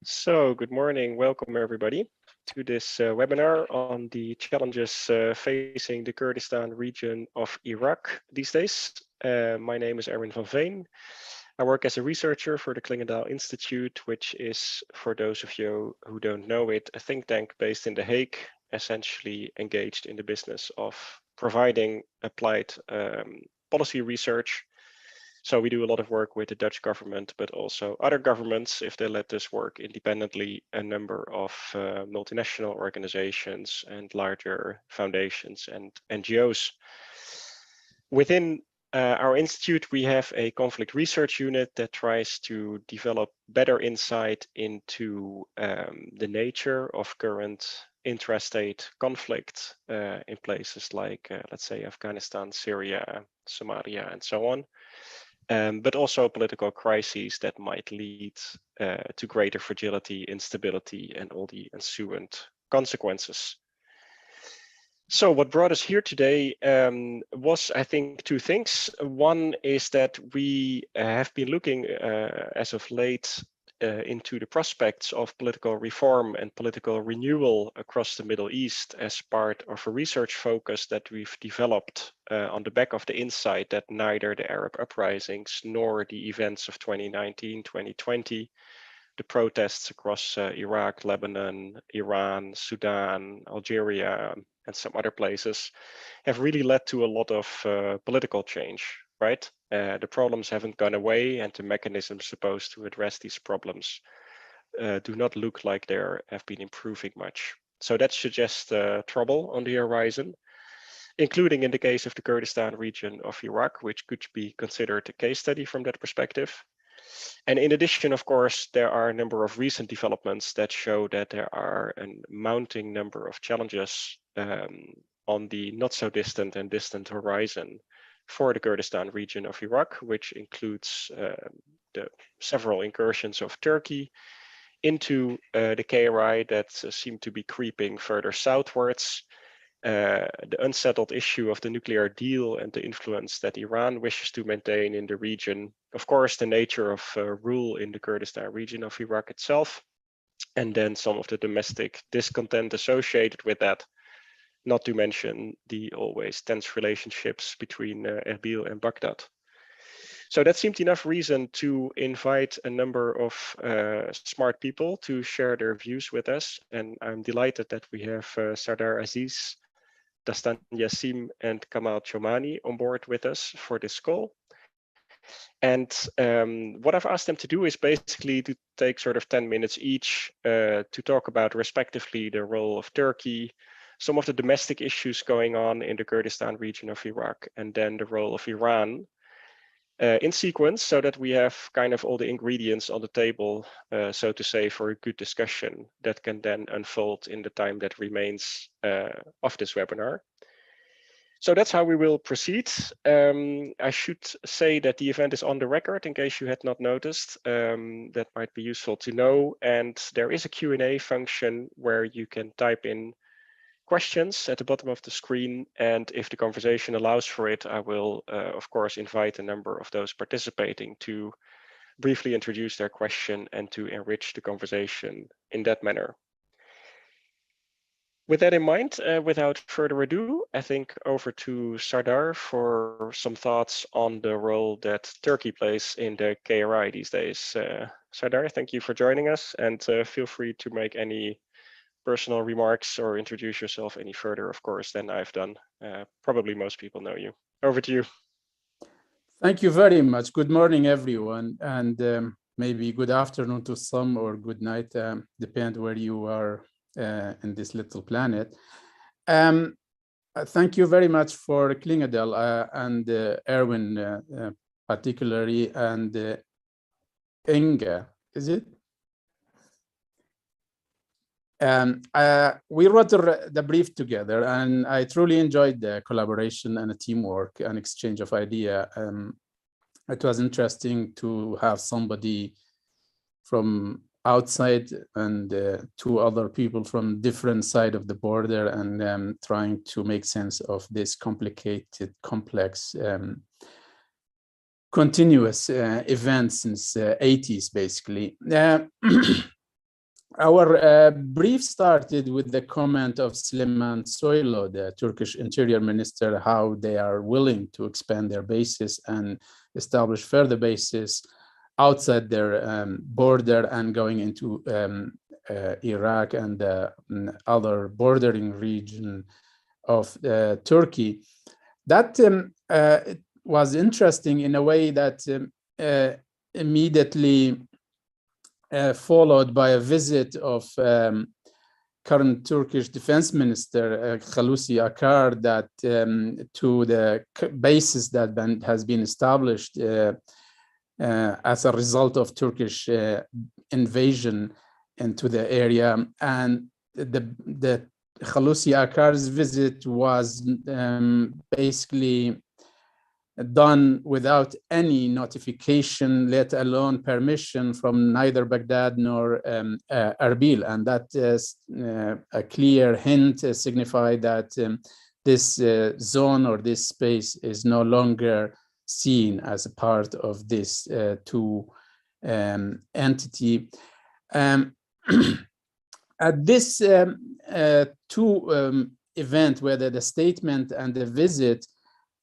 So, good morning. Welcome everybody to this webinar on the challenges facing the Kurdistan region of Iraq these days. My name is Erwin van Veen. I work as a researcher for the Clingendael Institute, which is, for those of you who don't know it, a think tank based in The Hague, essentially engaged in the business of providing applied policy research. So we do a lot of work with the Dutch government, but also other governments, if they let us work independently, a number of multinational organizations and larger foundations and NGOs. Within our institute, we have a conflict research unit that tries to develop better insight into the nature of current intrastate conflict in places like, let's say, Afghanistan, Syria, Somalia, and so on. But also political crises that might lead to greater fragility, instability, and all the ensuing consequences. So what brought us here today was, I think, two things. One is that we have been looking as of late into the prospects of political reform and political renewal across the Middle East as part of a research focus that we've developed on the back of the insight that neither the Arab uprisings nor the events of 2019, 2020, the protests across Iraq, Lebanon, Iran, Sudan, Algeria, and some other places have really led to a lot of political change, right? The problems haven't gone away, and the mechanisms supposed to address these problems do not look like they have been improving much. So that suggests trouble on the horizon, including in the case of the Kurdistan region of Iraq, which could be considered a case study from that perspective. And in addition, of course, there are a number of recent developments that show that there are a mounting number of challenges on the not so distant and distant horizon for the Kurdistan region of Iraq, which includes the several incursions of Turkey into the KRI that seem to be creeping further southwards, the unsettled issue of the nuclear deal and the influence that Iran wishes to maintain in the region, of course, the nature of rule in the Kurdistan region of Iraq itself, and then some of the domestic discontent associated with that, not to mention the always tense relationships between Erbil and Baghdad. So that seemed enough reason to invite a number of smart people to share their views with us. And I'm delighted that we have Sardar Aziz, Dastan Jasim, and Kamal Chomani on board with us for this call. And what I've asked them to do is basically to take sort of 10 minutes each to talk about respectively the role of Turkey, some of the domestic issues going on in the Kurdistan region of Iraq, and then the role of Iran in sequence, so that we have kind of all the ingredients on the table, so to say, for a good discussion that can then unfold in the time that remains of this webinar. So that's how we will proceed. I should say that the event is on the record in case you had not noticed. That might be useful to know. And there is a Q&A function where you can type in questions at the bottom of the screen, and if the conversation allows for it, I will, of course, invite a number of those participating to briefly introduce their question and to enrich the conversation in that manner. With that in mind, without further ado, I think over to Sardar for some thoughts on the role that Turkey plays in the KRI these days. Sardar, thank you for joining us, and feel free to make any personal remarks or introduce yourself any further, of course, than I've done. Probably most people know you. Over to you. Thank you very much. Good morning, everyone, and maybe good afternoon to some, or good night, depend where you are in this little planet. Thank you very much for Clingendael and Erwin particularly, and Inga, is it? We wrote the brief together, and I truly enjoyed the collaboration and the teamwork and exchange of idea. It was interesting to have somebody from outside and two other people from different side of the border, and trying to make sense of this complicated, complex, continuous event since 80s, basically. our brief started with the comment of Süleyman Soylu, the Turkish Interior Minister, how they are willing to expand their bases and establish further bases outside their border and going into Iraq and other bordering region of Turkey. That it was interesting in a way that immediately followed by a visit of current Turkish Defense Minister Hulusi Akar that to the bases that has been established as a result of Turkish invasion into the area. And the Hulusi Akar's visit was basically done without any notification, let alone permission from neither Baghdad nor Erbil. And that is a clear hint signify that this zone or this space is no longer seen as a part of this two entity. At this two event, whether the statement and the visit,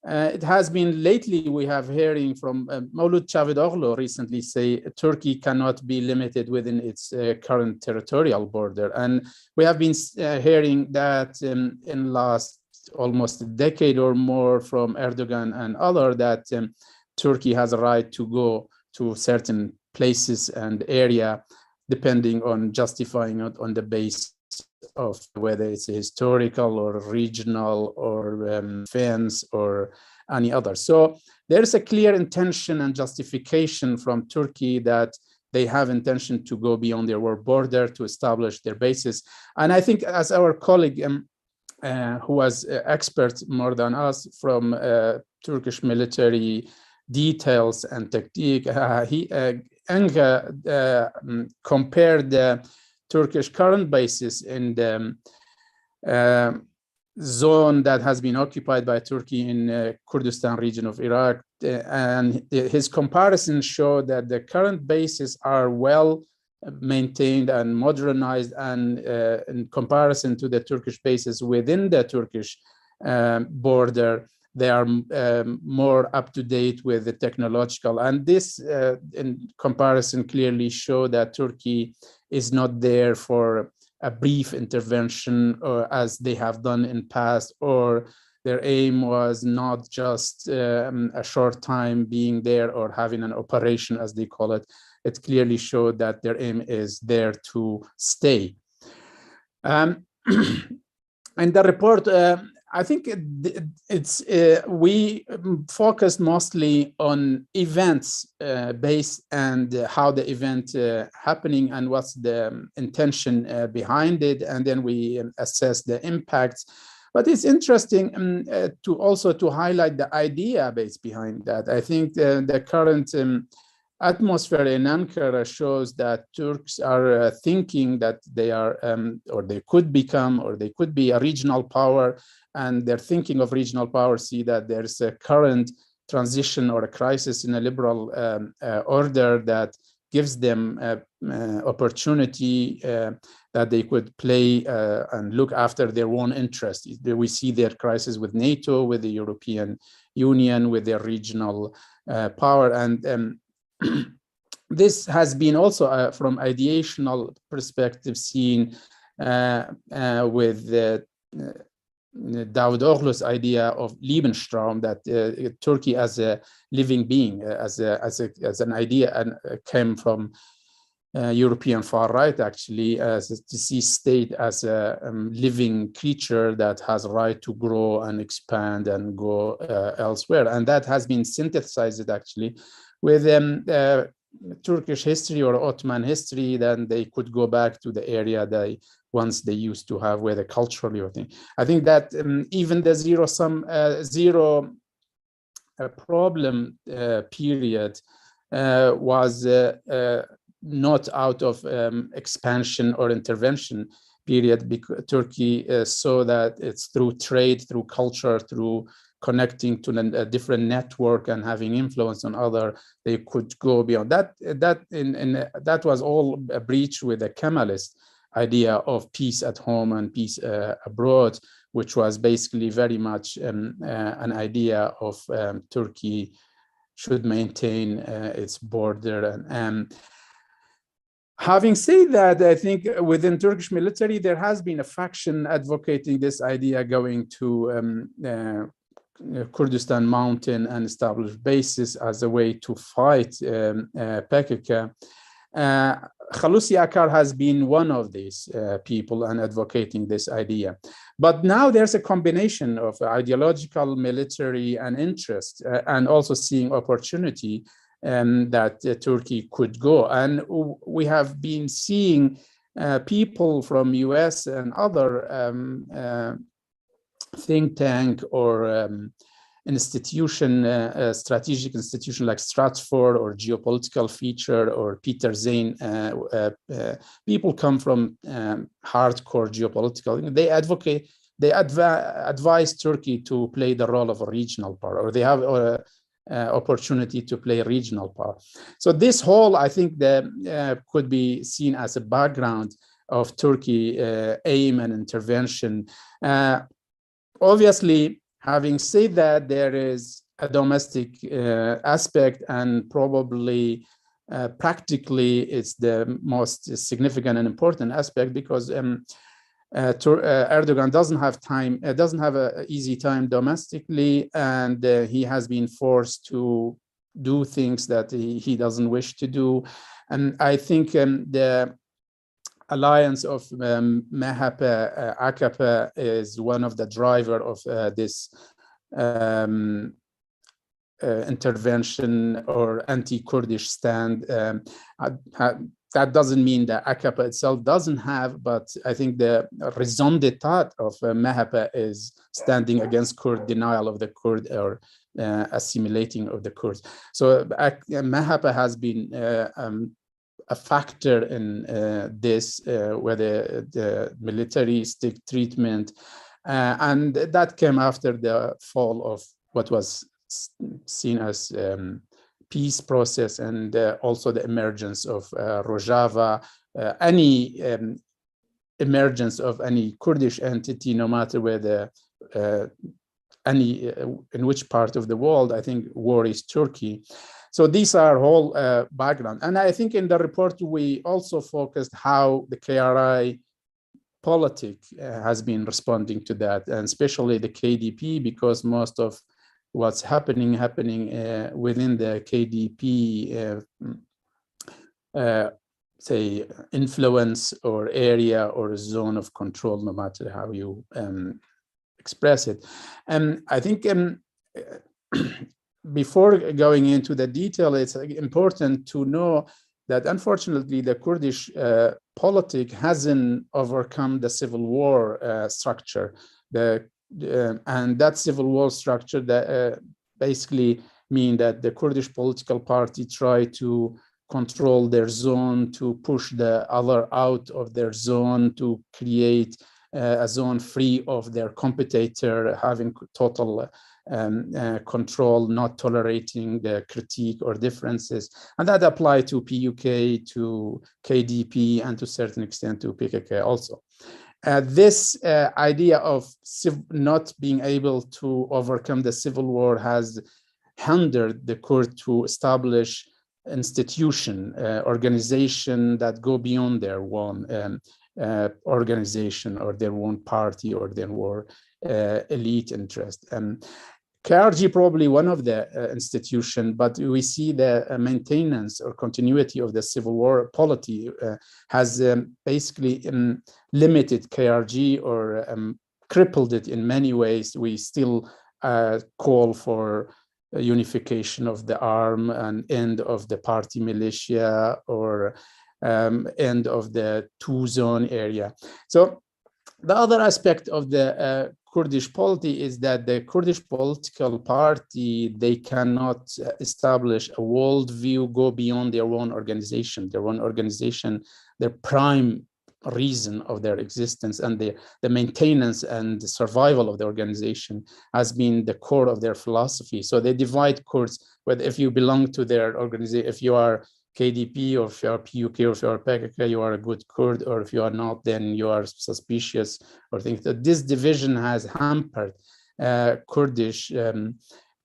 it has been lately, we have hearing from Mevlut Çavuşoğlu recently say Turkey cannot be limited within its current territorial border. And we have been hearing that in last almost a decade or more from Erdogan and others that Turkey has a right to go to certain places and area depending on justifying it on the basis of whether it's historical or regional or fence or any other. So there's a clear intention and justification from Turkey that they have intention to go beyond their border to establish their bases. And I think as our colleague who was expert more than us from Turkish military details and technique, he compared the Turkish current bases in the zone that has been occupied by Turkey in Kurdistan region of Iraq. And his comparison showed that the current bases are well maintained and modernized, and in comparison to the Turkish bases within the Turkish border, they are more up to date with the technological. And this in comparison clearly show that Turkey is not there for a brief intervention or as they have done in past, or their aim was not just a short time being there or having an operation as they call it. It clearly showed that their aim is there to stay. And the report, I think we focused mostly on events based and how the event happening and what's the intention behind it, and then we assess the impacts. But it's interesting to also to highlight the idea base behind that. I think the current atmosphere in Ankara shows that Turks are thinking that they are, or they could become, or they could be a regional power, and they're thinking of regional power, see that there's a current transition or a crisis in a liberal order that gives them opportunity that they could play and look after their own interests. We see their crisis with NATO, with the European Union, with their regional power. And this has been also from ideational perspective seen with Davutoğlu's idea of Lebensraum, that Turkey as a living being, as an idea, and came from European far right actually, to see state as a living creature that has a right to grow and expand and go elsewhere, and that has been synthesized actually with Turkish history or Ottoman history. Then they could go back to the area they once they used to have, whether culturally or thing. I think that even the zero problem period was not out of expansion or intervention period, because Turkey saw that it's through trade, through culture, through connecting to a different network and having influence on other, they could go beyond that. That was all a breach with the Kemalist idea of peace at home and peace abroad, which was basically very much an idea of Turkey should maintain its border. And having said that, I think within Turkish military, there has been a faction advocating this idea going to Kurdistan mountain and establish bases as a way to fight PKK. Khalusi Akar has been one of these people and advocating this idea. But now there's a combination of ideological, military, and interest, and also seeing opportunity that Turkey could go. And we have been seeing people from US and other think tank or institution, strategic institution like Stratford or Geopolitical Feature or Peter Zane, people come from hardcore geopolitical, they advocate, they advise Turkey to play the role of a regional power, or they have opportunity to play a regional power. So this whole, I think, could be seen as a background of Turkey aim and intervention. Obviously, having said that, there is a domestic aspect, and probably practically it's the most significant and important aspect, because Erdogan doesn't have time, doesn't have an easy time domestically, and he has been forced to do things that he doesn't wish to do. And I think the alliance of MHP, AKP is one of the driver of this intervention or anti-Kurdish stand. That doesn't mean that AKP itself doesn't have, but I think the raison d'etat of MHP is standing against Kurd denial of the Kurd or assimilating of the Kurds. So MHP has been a factor in this, where the military stick treatment, and that came after the fall of what was seen as peace process, and also the emergence of Rojava. Any emergence of any Kurdish entity, no matter where in which part of the world, I think worries Turkey. So these are whole background. And I think in the report, we also focused how the KRI politic has been responding to that, and especially the KDP, because most of what's happening within the KDP, say, influence or area or zone of control, no matter how you express it. And I think before going into the detail, it's important to know that unfortunately the Kurdish politic hasn't overcome the civil war structure. And that civil war structure that basically mean that the Kurdish political party try to control their zone, to push the other out of their zone, to create a zone free of their competitor, having total control, not tolerating the critique or differences. And that apply to PUK, to KDP, and to a certain extent to PKK also. This idea of not being able to overcome the civil war has hindered the Kurd to establish institution, organization that go beyond their own organization or their own party or their own elite interest. KRG probably one of the institution, but we see the maintenance or continuity of the civil war polity has basically limited KRG or crippled it in many ways. We still call for a unification of the arm and end of the party militia, or end of the two-zone area. So the other aspect of the Kurdish polity is that the Kurdish political party, they cannot establish a worldview, go beyond their own organization. Their own organization, their prime reason of their existence, and the maintenance and the survival of the organization has been the core of their philosophy. So they divide Kurds, whether if you belong to their organization, if you are KDP, or if you are PUK, or if you are PKK, you are a good Kurd, or if you are not, then you are suspicious, or things. That this division has hampered Kurdish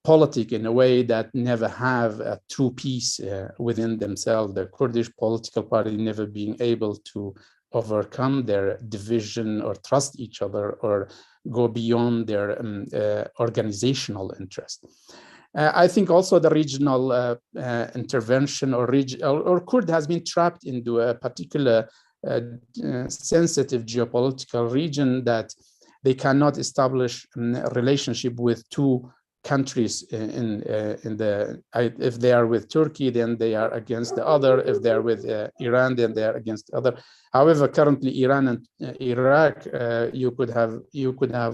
politics in a way that never have a true peace within themselves. The Kurdish political party never being able to overcome their division or trust each other or go beyond their organizational interest. I think also the regional intervention or Kurd has been trapped into a particular sensitive geopolitical region that they cannot establish a relationship with two countries if they are with Turkey, then they are against the other. If they are with Iran, then they are against the other. However, currently Iran and Iraq, you could have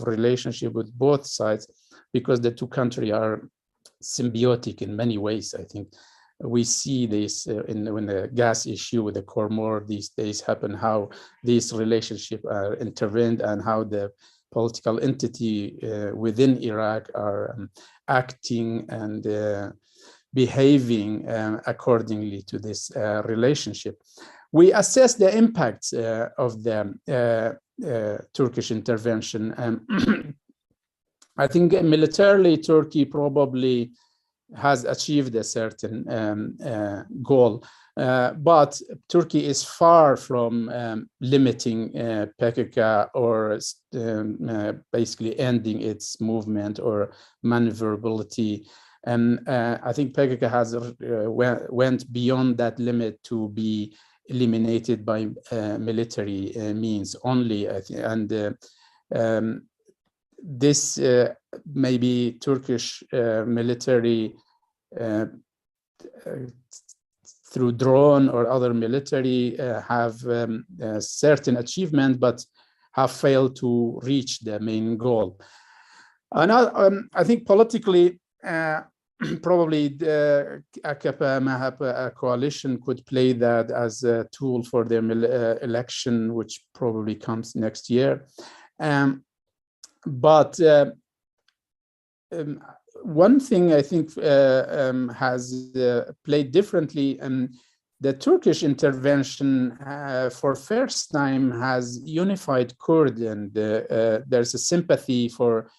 relationship with both sides because the two countries are symbiotic in many ways. I think we see this when the gas issue with the Kormor these days happen, how these relationships are intervened and how the political entity within Iraq are acting and behaving accordingly to this relationship. We assess the impact of the Turkish intervention. I think militarily, Turkey probably has achieved a certain goal. But Turkey is far from limiting PKK or basically ending its movement or maneuverability. And I think PKK has went beyond that limit to be eliminated by military means only. And this maybe Turkish military through drone or other military have certain achievement, but have failed to reach the main goal. And I think politically, probably the AKP-MHP coalition could play that as a tool for their election, which probably comes next year. But one thing I think has played differently, the Turkish intervention for first time has unified Kurd, and there's a sympathy for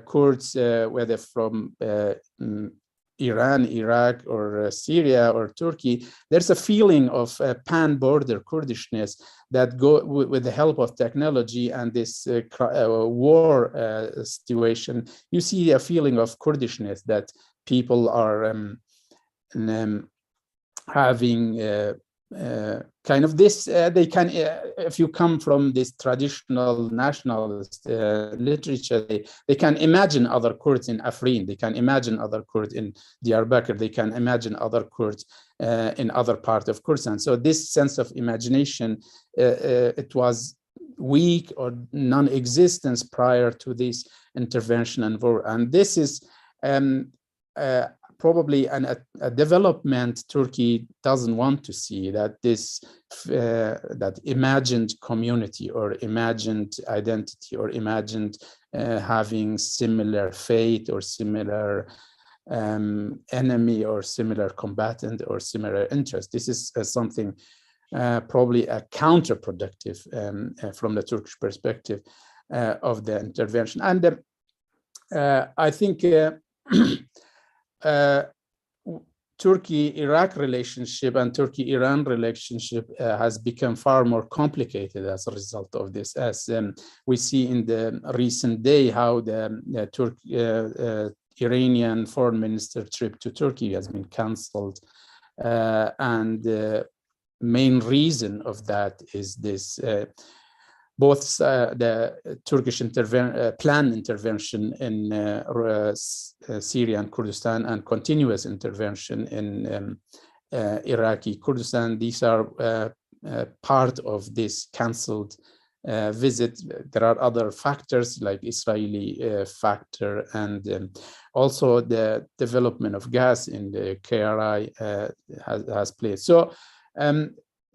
Kurds, whether from Iran, Iraq, or Syria, or Turkey. There's a feeling of pan-border Kurdishness that go with the help of technology and this war situation. You see a feeling of Kurdishness that people are having kind of this, they can, if you come from this traditional nationalist literature, they can imagine other Kurds in Afrin, they can imagine other Kurds in Diyarbakir, they can imagine other Kurds in other parts of Kurdistan. So this sense of imagination, it was weak or non-existence prior to this intervention and war. And this is probably a development Turkey doesn't want to see, that this that imagined community or imagined identity or imagined having similar fate or similar enemy or similar combatant or similar interest. This is something probably a counterproductive from the Turkish perspective of the intervention. And I think Turkey-Iraq relationship and Turkey-Iran relationship has become far more complicated as a result of this, as we see in the recent day how the Iranian foreign minister trip to Turkey has been cancelled. And the main reason of that is this both the Turkish planned intervention in Syria and Kurdistan and continuous intervention in Iraqi Kurdistan. These are part of this cancelled visit. There are other factors like Israeli factor and also the development of gas in the KRI has played. So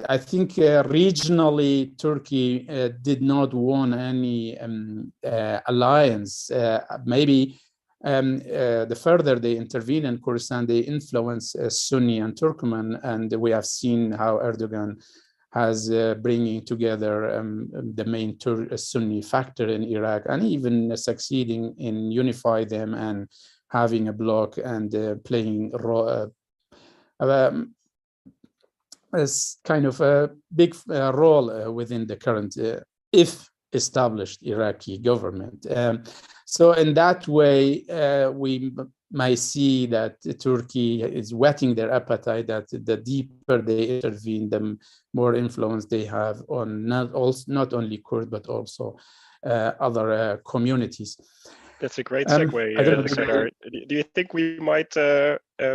I think regionally, Turkey did not want any alliance. Maybe the further they intervene in Kurdistan, they influence Sunni and Turkmen, and we have seen how Erdogan has bringing together the main Sunni factor in Iraq, and even succeeding in unify them and having a bloc and playing as kind of a big role within the current, if established, Iraqi government. So in that way, we may see that Turkey is whetting their appetite, that the deeper they intervene, the more influence they have on not only Kurd, but also other communities. That's a great segue, Sardar. Do you think we might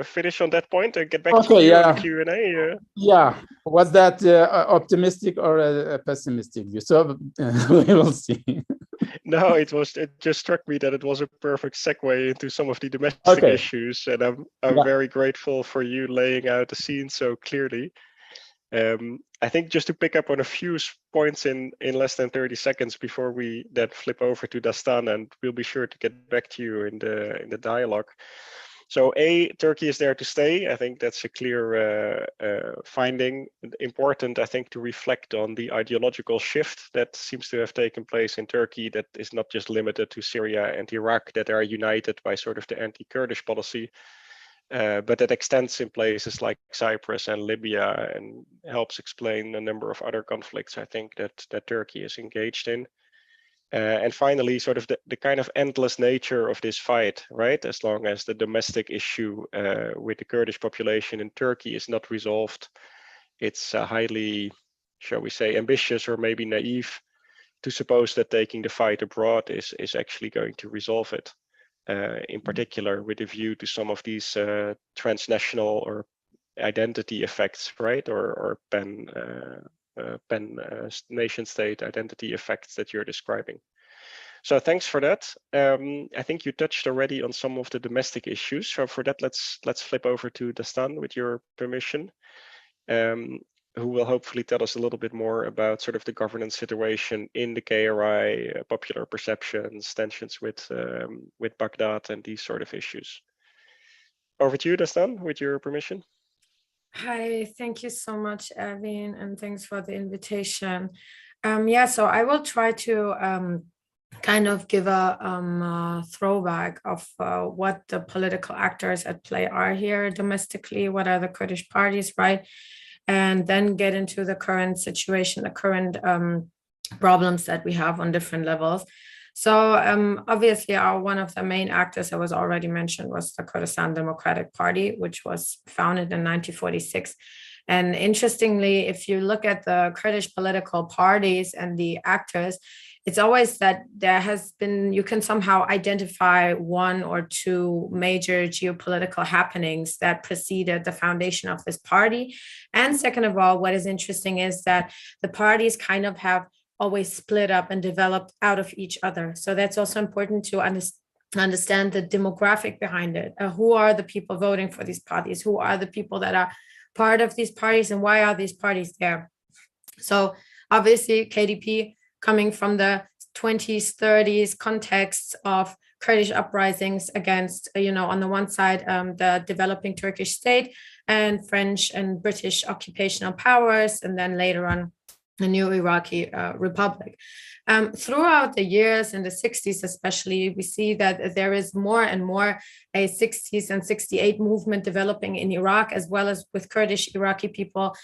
finish on that point and get back to you on the Q&A? Yeah, was that optimistic or a pessimistic view? So we will see. No, it just struck me that it was a perfect segue into some of the domestic issues, and I'm very grateful for you laying out the scene so clearly. I think just to pick up on a few points in less than 30 seconds before we then flip over to Dastan, and we'll be sure to get back to you in the dialogue. So Turkey is there to stay. I think that's a clear finding. Important, I think, to reflect on the ideological shift that seems to have taken place in Turkey, that is not just limited to Syria and Iraq, that are united by sort of the anti-Kurdish policy, but that extends in places like Cyprus and Libya, and helps explain a number of other conflicts, I think, that Turkey is engaged in. And finally, sort of the kind of endless nature of this fight, right? As long as the domestic issue with the Kurdish population in Turkey is not resolved, it's highly, shall we say, ambitious or maybe naive to suppose that taking the fight abroad is actually going to resolve it. In particular, with a view to some of these transnational or identity effects, right? Or nation state identity effects that you're describing. So thanks for that. I think you touched already on some of the domestic issues. So for that, let's flip over to Dastan with your permission, who will hopefully tell us a little bit more about sort of the governance situation in the KRI, popular perceptions, tensions with Baghdad, and these sort of issues. Over to you, Dastan, with your permission. Hi, thank you so much, Erwin, and thanks for the invitation. Yeah, so I will try to kind of give a throwback of what the political actors at play are here domestically, what are the Kurdish parties, right? And then get into the current situation, the current problems that we have on different levels. So obviously, one of the main actors that was already mentioned was the Kurdistan Democratic Party, which was founded in 1946. And interestingly, if you look at the Kurdish political parties and the actors, it's always that there has been, you can somehow identify one or two major geopolitical happenings that preceded the foundation of this party. And second of all, what is interesting is that the parties kind of have always split up and developed out of each other. So that's also important to understand the demographic behind it. Who are the people voting for these parties? Who are the people that are part of these parties, and why are these parties there? So obviously KDP, coming from the 20s, 30s context of Kurdish uprisings against, on the one side, the developing Turkish state and French and British occupational powers, and then later on, a new Iraqi republic. Throughout the years, in the 60s especially, we see that there is more and more a 60s and 68 movement developing in Iraq, as well as with Kurdish Iraqi people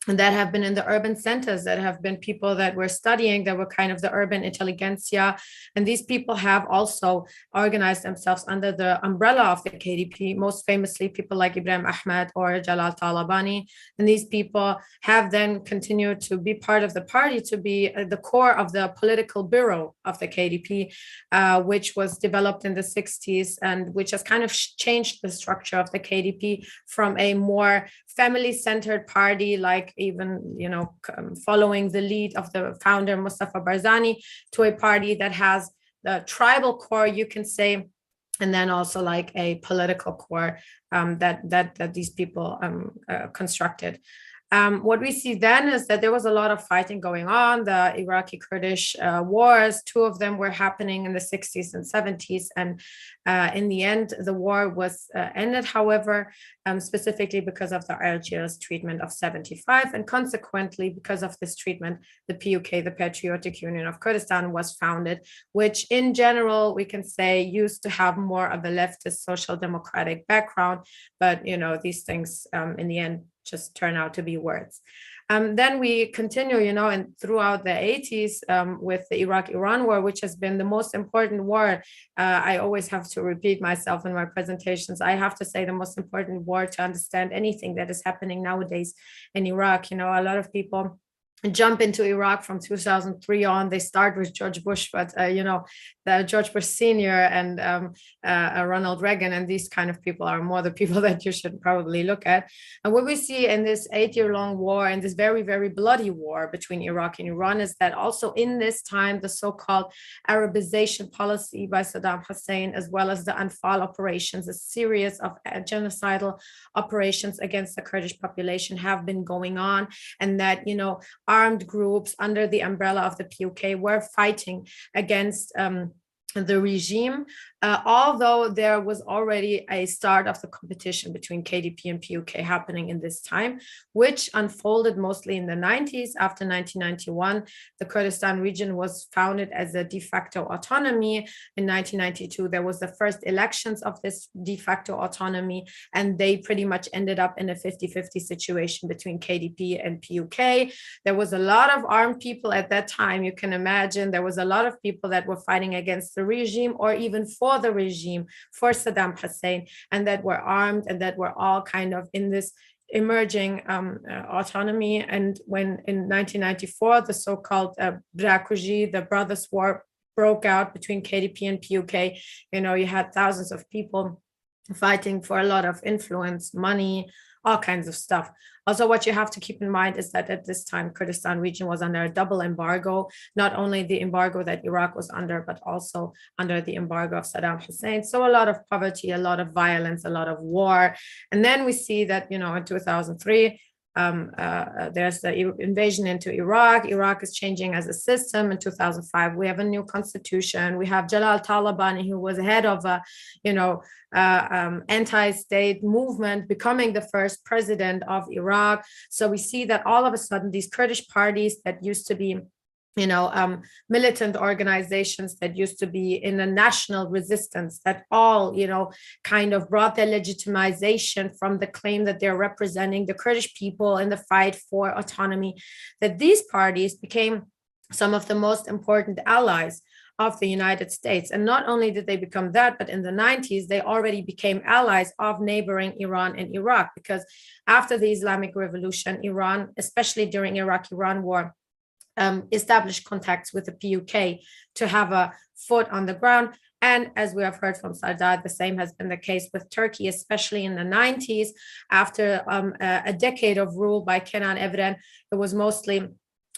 that have been in the urban centers, that have been people that were studying, that were kind of the urban intelligentsia. And these people have also organized themselves under the umbrella of the KDP, most famously people like Ibrahim Ahmed or Jalal Talabani. And these people have then continued to be part of the party, to be the core of the political bureau of the KDP, which was developed in the 60s and which has kind of changed the structure of the KDP from a more family-centered party, like even, following the lead of the founder, Mustafa Barzani, to a party that has the tribal core, you can say, and then also like a political core that these people constructed. What we see then is that there was a lot of fighting going on, the Iraqi-Kurdish wars. Two of them were happening in the 60s and 70s. And in the end, the war was ended, however, specifically because of the Algiers treatment of 75. And consequently, because of this treatment, the PUK, the Patriotic Union of Kurdistan, was founded, which in general, we can say used to have more of a leftist social democratic background. But, you know, these things in the end just turn out to be words. Then we continue, you know, and throughout the 80s with the Iraq-Iran war, which has been the most important war. I always have to repeat myself in my presentations. I have to say the most important war to understand anything that is happening nowadays in Iraq. You know, a lot of people jump into Iraq from 2003 on. They start with George Bush, but you know, the George Bush Senior and Ronald Reagan and these kind of people are more the people that you should probably look at. And what we see in this 8-year-long war, and this very, very bloody war between Iraq and Iran, is that also in this time, the so-called Arabization policy by Saddam Hussein, as well as the Anfal operations, a series of genocidal operations against the Kurdish population have been going on, and that, you know, armed groups under the umbrella of the PUK were fighting against the regime, although there was already a start of the competition between KDP and PUK happening in this time, which unfolded mostly in the 90s. After 1991, the Kurdistan region was founded as a de facto autonomy. In 1992, there was the first elections of this de facto autonomy, and they pretty much ended up in a 50-50 situation between KDP and PUK. There was a lot of armed people at that time. You can imagine there was a lot of people that were fighting against the regime, or even for the regime, for Saddam Hussein, and that were armed, and that were all kind of in this emerging autonomy. And when in 1994, the so-called Brakuji, the Brothers' War, broke out between KDP and PUK, you know, you had thousands of people fighting for a lot of influence, money, all kinds of stuff. Also, what you have to keep in mind is that at this time, Kurdistan region was under a double embargo, not only the embargo that Iraq was under, but also under the embargo of Saddam Hussein. So a lot of poverty, a lot of violence, a lot of war. And then we see that, you know, in 2003, there's the invasion into Iraq. Iraq is changing as a system. In 2005, we have a new constitution. We have Jalal Talabani, who was head of a, you know, anti-state movement, becoming the first president of Iraq. So we see that all of a sudden, these Kurdish parties that used to be, you know, militant organizations that used to be in a national resistance, that all, you know, kind of brought their legitimization from the claim that they're representing the Kurdish people in the fight for autonomy, that these parties became some of the most important allies of the United States. And not only did they become that, but in the 90s, they already became allies of neighboring Iran and Iraq, because after the Islamic Revolution, Iran, especially during Iraq-Iran war, established contacts with the PUK to have a foot on the ground. And as we have heard from Sardar, the same has been the case with Turkey, especially in the 90s. After a decade of rule by Kenan Evren, it was mostly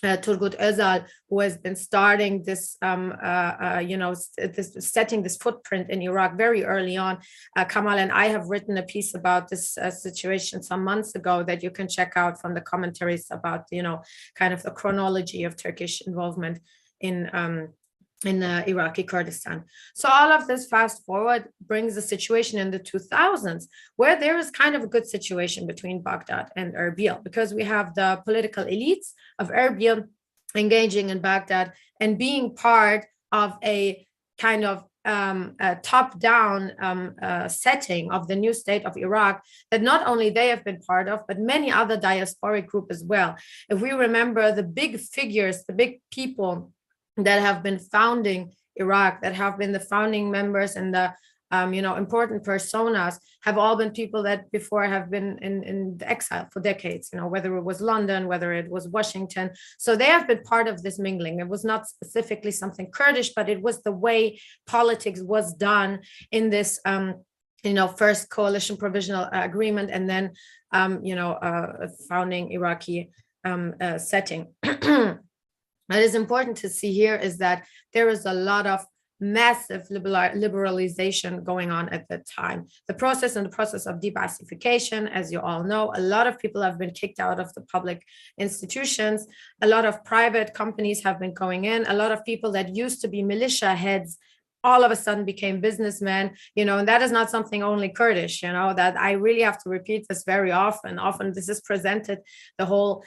Turgut Özal who has been starting this, you know, setting this footprint in Iraq very early on. Kamal and I have written a piece about this situation some months ago that you can check out from the commentaries about, you know, kind of the chronology of Turkish involvement in Iraqi Kurdistan. So all of this fast forward brings a situation in the 2000s where there is kind of a good situation between Baghdad and Erbil, because we have the political elites of Erbil engaging in Baghdad and being part of a kind of a top-down setting of the new state of Iraq that not only they have been part of, but many other diasporic groups as well. If we remember the big figures, the big people that have been founding Iraq, that have been the founding members and the you know, important personas, have all been people that before have been in exile for decades, you know, whether it was London, whether it was Washington. So they have been part of this mingling. It was not specifically something Kurdish, but it was the way politics was done in this, you know, first coalition provisional agreement, and then, you know, founding Iraqi setting. What is important to see here is that there is a lot of massive liberalization going on at that time. The process of debassification, as you all know, a lot of people have been kicked out of the public institutions. A lot of private companies have been going in. A lot of people that used to be militia heads all of a sudden became businessmen, and that is not something only Kurdish, that I really have to repeat this very often. Often this is presented, the whole,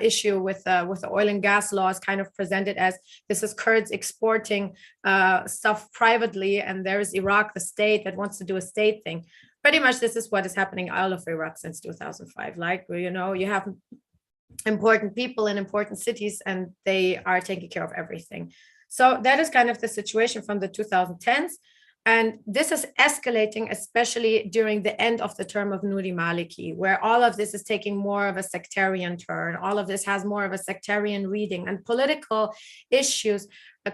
issue with the oil and gas laws kind of presented as this is Kurds exporting stuff privately, and there's Iraq, the state that wants to do a state thing. Pretty much this is what is happening all of Iraq since 2005. Like, you have important people in important cities and they are taking care of everything. So that is kind of the situation from the 2010s. And this is escalating, especially during the end of the term of Nouri Maliki, where all of this is taking more of a sectarian turn. All of this has more of a sectarian reading, and political issues,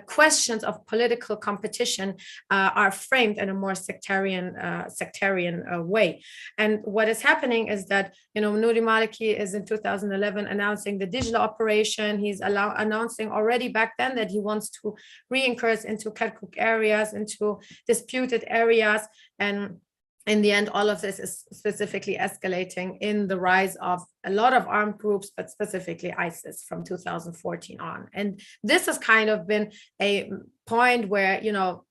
questions of political competition are framed in a more sectarian way. And what is happening is that, Nouri Maliki is in 2011 announcing the digital operation. He's announcing already back then that he wants to re-incurse into Kirkuk areas, into disputed areas. And in the end, all of this is specifically escalating in the rise of a lot of armed groups, but specifically ISIS from 2014 on. And this has kind of been a point where,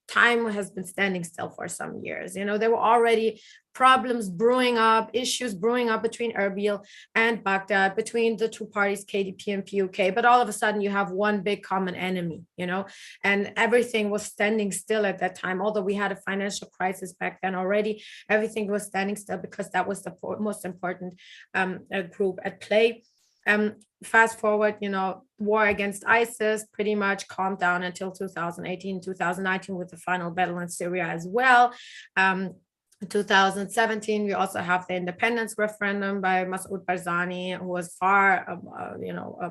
time has been standing still for some years. There were already problems brewing up, issues brewing up between Erbil and Baghdad, between the two parties, KDP and PUK. But all of a sudden you have one big common enemy, and everything was standing still at that time. Although we had a financial crisis back then already, everything was standing still because that was the most important group at play. Fast forward, war against ISIS pretty much calmed down until 2018, 2019 with the final battle in Syria as well. In 2017, we also have the independence referendum by Masud Barzani, who was far,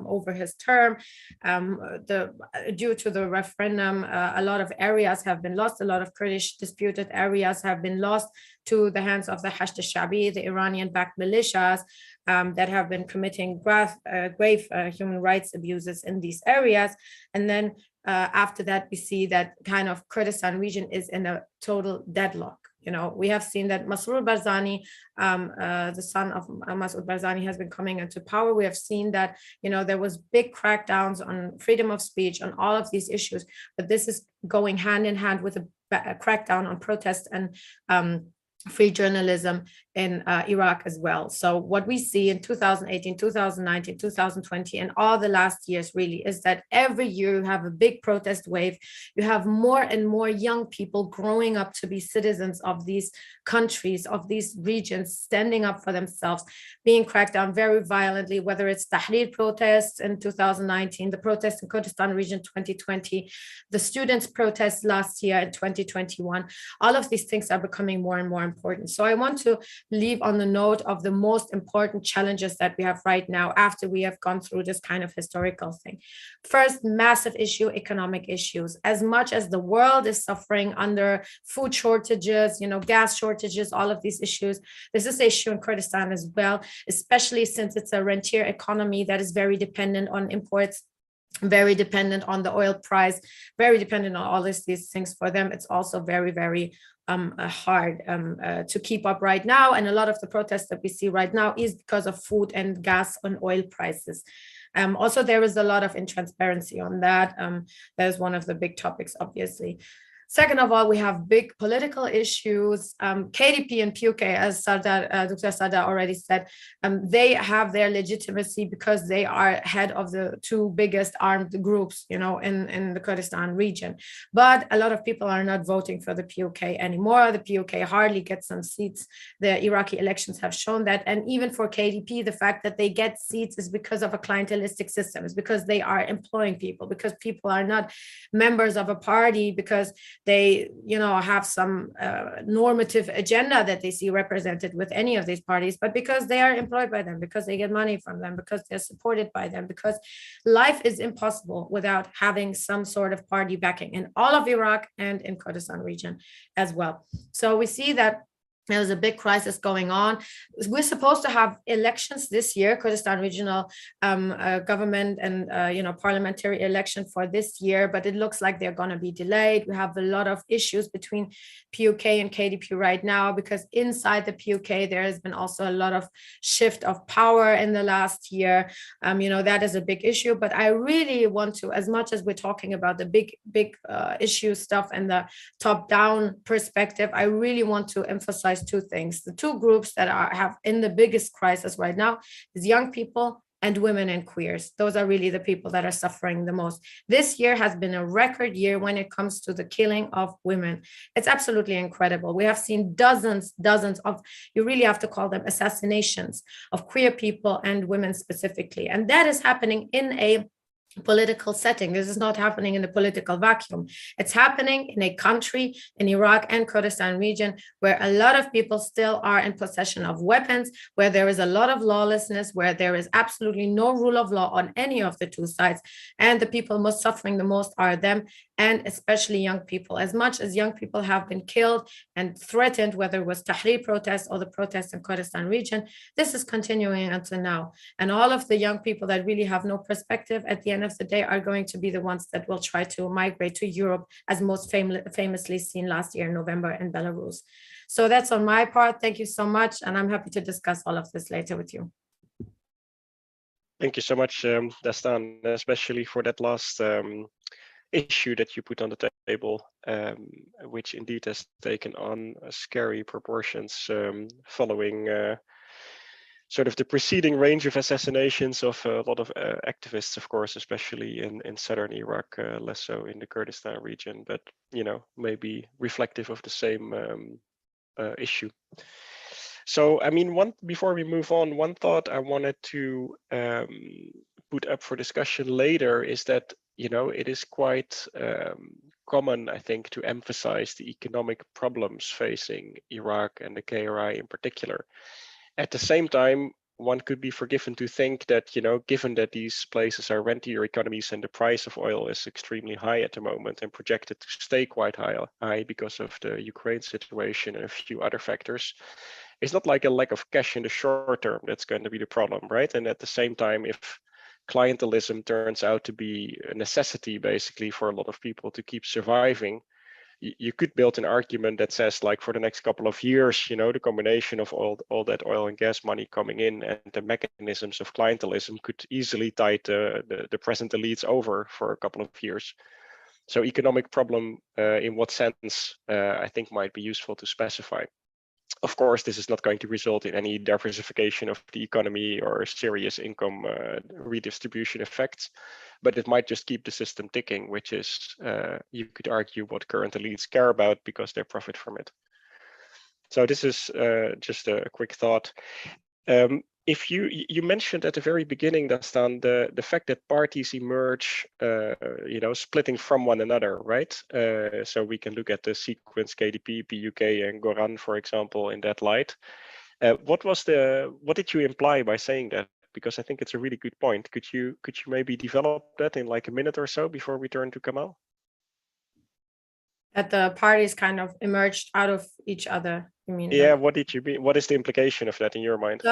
over his term. Due to the referendum, a lot of areas have been lost. A lot of Kurdish disputed areas have been lost to the hands of the Hashd al-Shabi, the Iranian-backed militias that have been committing grave human rights abuses in these areas. And then after that, we see that kind of Kurdistan region is in a total deadlock. We have seen that Masud Barzani, the son of Masud Barzani, has been coming into power. We have seen that, there was big crackdowns on freedom of speech, on all of these issues, but this is going hand in hand with a crackdown on protest and free journalism in Iraq as well. So what we see in 2018, 2019, 2020, and all the last years really is that every year you have a big protest wave. You have more and more young people growing up to be citizens of these countries, of these regions, standing up for themselves, being cracked down very violently, whether it's Tahrir protests in 2019, the protests in Kurdistan region 2020, the students' protests last year in 2021. All of these things are becoming more and more important. So I want to leave on the note of the most important challenges that we have right now after we have gone through this kind of historical thing. First, massive issue, economic issues. As much as the world is suffering under food shortages, gas shortages, all of these issues, this is an issue in Kurdistan as well, especially since it's a rentier economy that is very dependent on imports, very dependent on the oil price, very dependent on all these things. For them, it's also very, very hard to keep up right now. And a lot of the protests that we see right now is because of food and gas and oil prices. Also, there is a lot of intransparency on that. That is one of the big topics, obviously. Second of all, we have big political issues. KDP and PUK, as Dr. Sardar already said, they have their legitimacy because they are head of the two biggest armed groups, in the Kurdistan region. But a lot of people are not voting for the PUK anymore. The PUK hardly gets some seats. The Iraqi elections have shown that. And even for KDP, the fact that they get seats is because of a clientelistic system. It's because they are employing people, because people are not members of a party, because they, have some normative agenda that they see represented with any of these parties, but because they are employed by them, because they get money from them, because they're supported by them, because life is impossible without having some sort of party backing in all of Iraq and in Kurdistan region as well. So we see that There was a big crisis going on. We're supposed to have elections this year, Kurdistan Regional government and parliamentary election for this year, but it looks like they're going to be delayed. We have a lot of issues between PUK and KDP right now, because inside the PUK there has been also a lot of shift of power in the last year. That is a big issue. But I really want to, as much as we're talking about the big issue stuff and the top-down perspective, I really want to emphasize two things. The two groups that have in the biggest crisis right now is young people and women and queers. Those are really the people that are suffering the most. This year has been a record year when it comes to the killing of women. It's absolutely incredible. We have seen dozens of, you really have to call them assassinations of queer people and women specifically. And that is happening in a political setting. This is not happening in the political vacuum. It's happening in a country, in Iraq and Kurdistan region, where a lot of people still are in possession of weapons, where there is a lot of lawlessness, where there is absolutely no rule of law on any of the two sides. And the people most suffering the most are them, and especially young people. As much as young people have been killed and threatened, whether it was Tahrir protests or the protests in Kurdistan region, this is continuing until now. And all of the young people that really have no perspective at the end of the day are going to be the ones that will try to migrate to Europe, as most famously seen last year in November in Belarus. So that's on my part. Thank you so much. And I'm happy to discuss all of this later with you. Thank you so much, Dastan, especially for that last issue that you put on the table, which indeed has taken on scary proportions following sort of the preceding range of assassinations of a lot of activists, of course, especially in southern Iraq, less so in the Kurdistan region, but maybe reflective of the same issue. So, I mean, before we move on, one thought I wanted to put up for discussion later is that it is quite common, I think, to emphasize the economic problems facing Iraq and the KRI in particular. At the same time, one could be forgiven to think that, given that these places are rentier economies and the price of oil is extremely high at the moment and projected to stay quite high because of the Ukraine situation and a few other factors, it's not like a lack of cash in the short term that's going to be the problem, right? And at the same time, if clientelism turns out to be a necessity basically for a lot of people to keep surviving, you could build an argument that says, like, for the next couple of years, the combination of all that oil and gas money coming in and the mechanisms of clientelism could easily tide the present elites over for a couple of years. So economic problem, in what sense, I think might be useful to specify. Of course, this is not going to result in any diversification of the economy or serious income redistribution effects, but it might just keep the system ticking, which is, you could argue, what current elites care about because they profit from it. So this is just a quick thought. If you mentioned at the very beginning, Dastan, the fact that parties emerge, splitting from one another, right? So we can look at the sequence KDP, PUK, and Goran, for example, in that light. What did you imply by saying that? Because I think it's a really good point. Could you maybe develop that in like a minute or so before we turn to Kamal? That the parties kind of emerged out of each other. You mean? Yeah, what did you mean? What is the implication of that in your mind?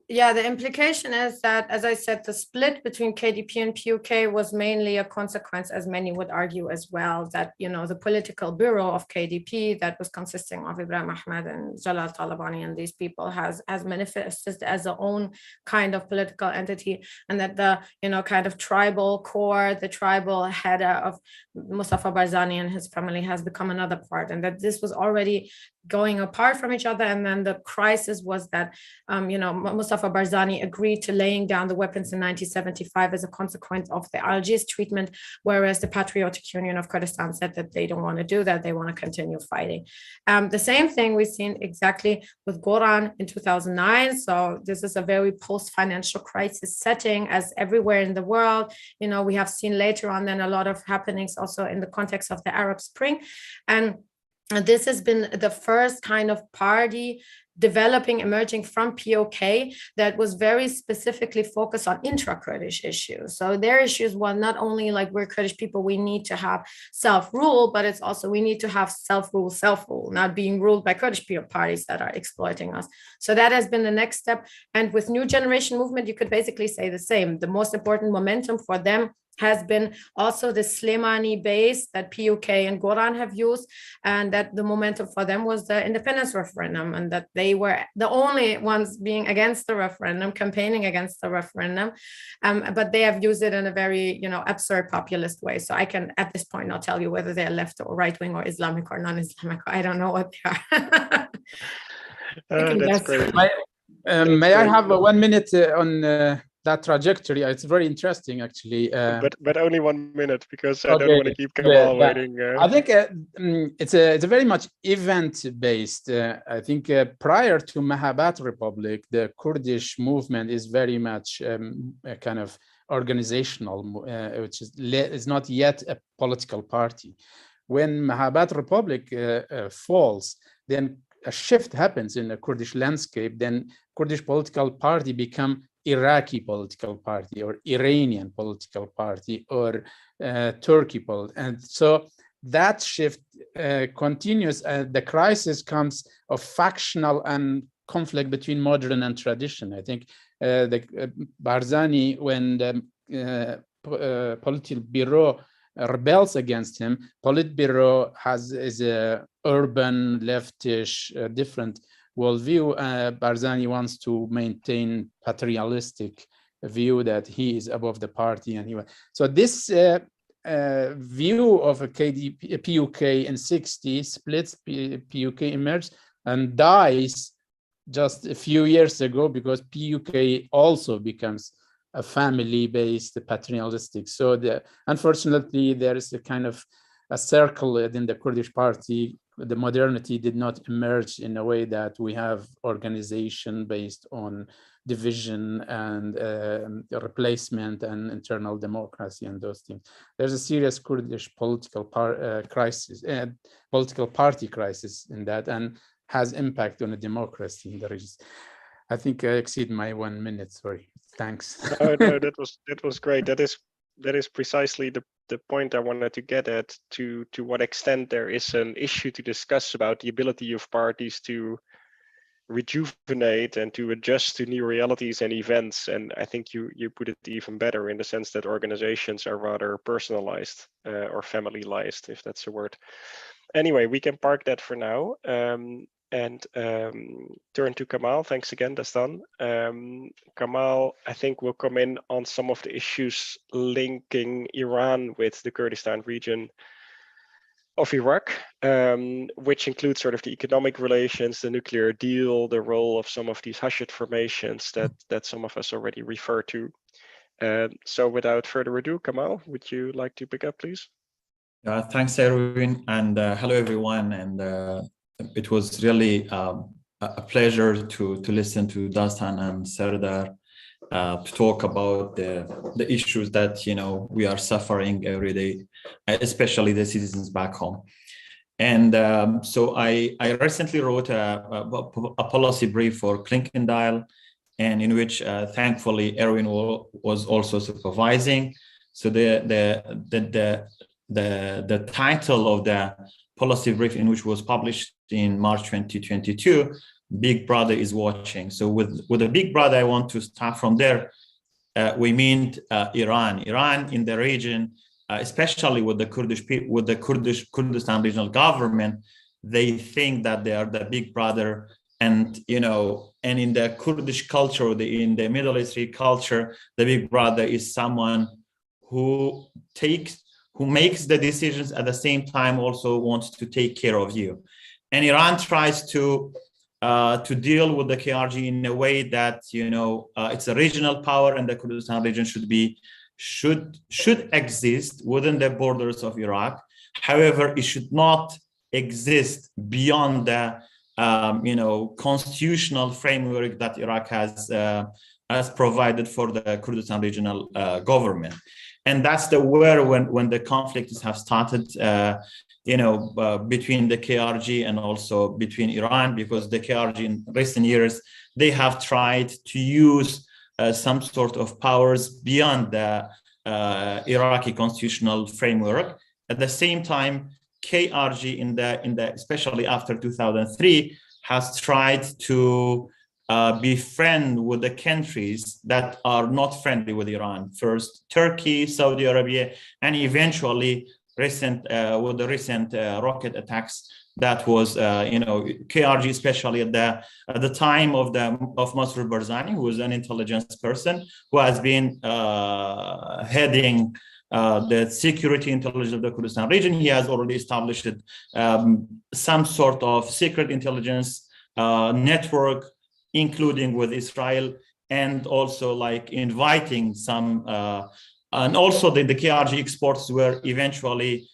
Yeah, the implication is that, as I said, the split between KDP and PUK was mainly a consequence, as many would argue as well, that, the political bureau of KDP that was consisting of Ibrahim Ahmed and Jalal Talabani and these people has manifested as their own kind of political entity, and that the, kind of tribal core, the tribal head of Mustafa Barzani and his family has become another part, and that this was already going apart from each other. And then the crisis was that, Mustafa Barzani agreed to laying down the weapons in 1975 as a consequence of the Algiers treatment, whereas the Patriotic Union of Kurdistan said that they don't want to do that. They want to continue fighting. The same thing we've seen exactly with Goran in 2009. So this is a very post-financial crisis setting, as everywhere in the world. We have seen later on then a lot of happenings also in the context of the Arab Spring. And this has been the first kind of party developing, emerging from PUK that was very specifically focused on intra-Kurdish issues. So their issues were not only like we're Kurdish people, we need to have self-rule, but it's also we need to have self-rule, not being ruled by Kurdish parties that are exploiting us. So that has been the next step. And with New Generation Movement, you could basically say the same. The most important momentum for them has been also the Slemani base that PUK and Goran have used, and that the momentum for them was the independence referendum, and that they were the only ones being against the referendum, campaigning against the referendum, but they have used it in a very, absurd populist way. So I can, at this point, not tell you whether they're left or right wing or Islamic or non-Islamic. I don't know what they are. That's great. May I have 1 minute on that trajectory? It's very interesting, actually. But only 1 minute, because I don't want to keep Kamal waiting. I think it's a very much event-based. I think prior to Mahabat Republic, the Kurdish movement is very much a kind of organizational, which is not yet a political party. When Mahabat Republic falls, then a shift happens in the Kurdish landscape. Then Kurdish political party become Iraqi political party or Iranian political party or Turkey and so that shift continues. The crisis comes of factional and conflict between modern and tradition. I think the Barzani, when the Politburo rebels against him, Politburo is a urban leftish different worldview. Barzani wants to maintain patriarchalistic view that he is above the party, and so this view of a KDP-PUK in 60 splits. PUK emerged and dies just a few years ago because PUK also becomes a family-based paternalistic. So unfortunately, there is a kind of a circle within the Kurdish party. The modernity did not emerge in a way that we have organization based on division and replacement and internal democracy and those things. There's a serious Kurdish political crisis, political party crisis in that, and has impact on the democracy in the region. I think I exceed my 1 minute. Sorry. Thanks. No, that was great. That is precisely the point I wanted to get at, to what extent there is an issue to discuss about the ability of parties to rejuvenate and to adjust to new realities and events. And I think you put it even better in the sense that organizations are rather personalized or familyized, if that's a word. Anyway, we can park that for now. And turn to Kamal. Thanks again, Dastan. Kamal, I think, will come in on some of the issues linking Iran with the Kurdistan region of Iraq, which includes sort of the economic relations, the nuclear deal, the role of some of these Hashid formations that some of us already refer to. So without further ado, Kamal, would you like to pick up, please? Thanks, Erwin, and hello, everyone. And it was really a pleasure to listen to Dastan and Sardar to talk about the issues that we are suffering every day, especially the citizens back home. And so I recently wrote a policy brief for Clingendael, and in which thankfully Erwin was also supervising. So the title of the policy brief, in which was published in March 2022, Big Brother is watching. So with the Big Brother, I want to start from there. We mean Iran in the region, especially with the Kurdistan regional government. They think that they are the Big Brother, and and in the Kurdish culture, in the Middle Eastern culture, the Big Brother is someone who makes the decisions, at the same time also wants to take care of you. And Iran tries to deal with the KRG in a way that it's a regional power, and the Kurdistan region should exist within the borders of Iraq. However, it should not exist beyond the constitutional framework that Iraq has provided for the Kurdistan regional government. And that's where when the conflicts have started between the KRG and also between Iran, because the KRG in recent years, they have tried to use some sort of powers beyond the Iraqi constitutional framework. At the same time, KRG in the especially after 2003 has tried to be friend with the countries that are not friendly with Iran. First, Turkey, Saudi Arabia, and eventually with the recent rocket attacks. That was, KRG, especially at the time of Masud Barzani, who was an intelligence person who has been heading the security intelligence of the Kurdistan region. He has already established some sort of secret intelligence network, including with Israel, and also like inviting some, and also the KRG exports were eventually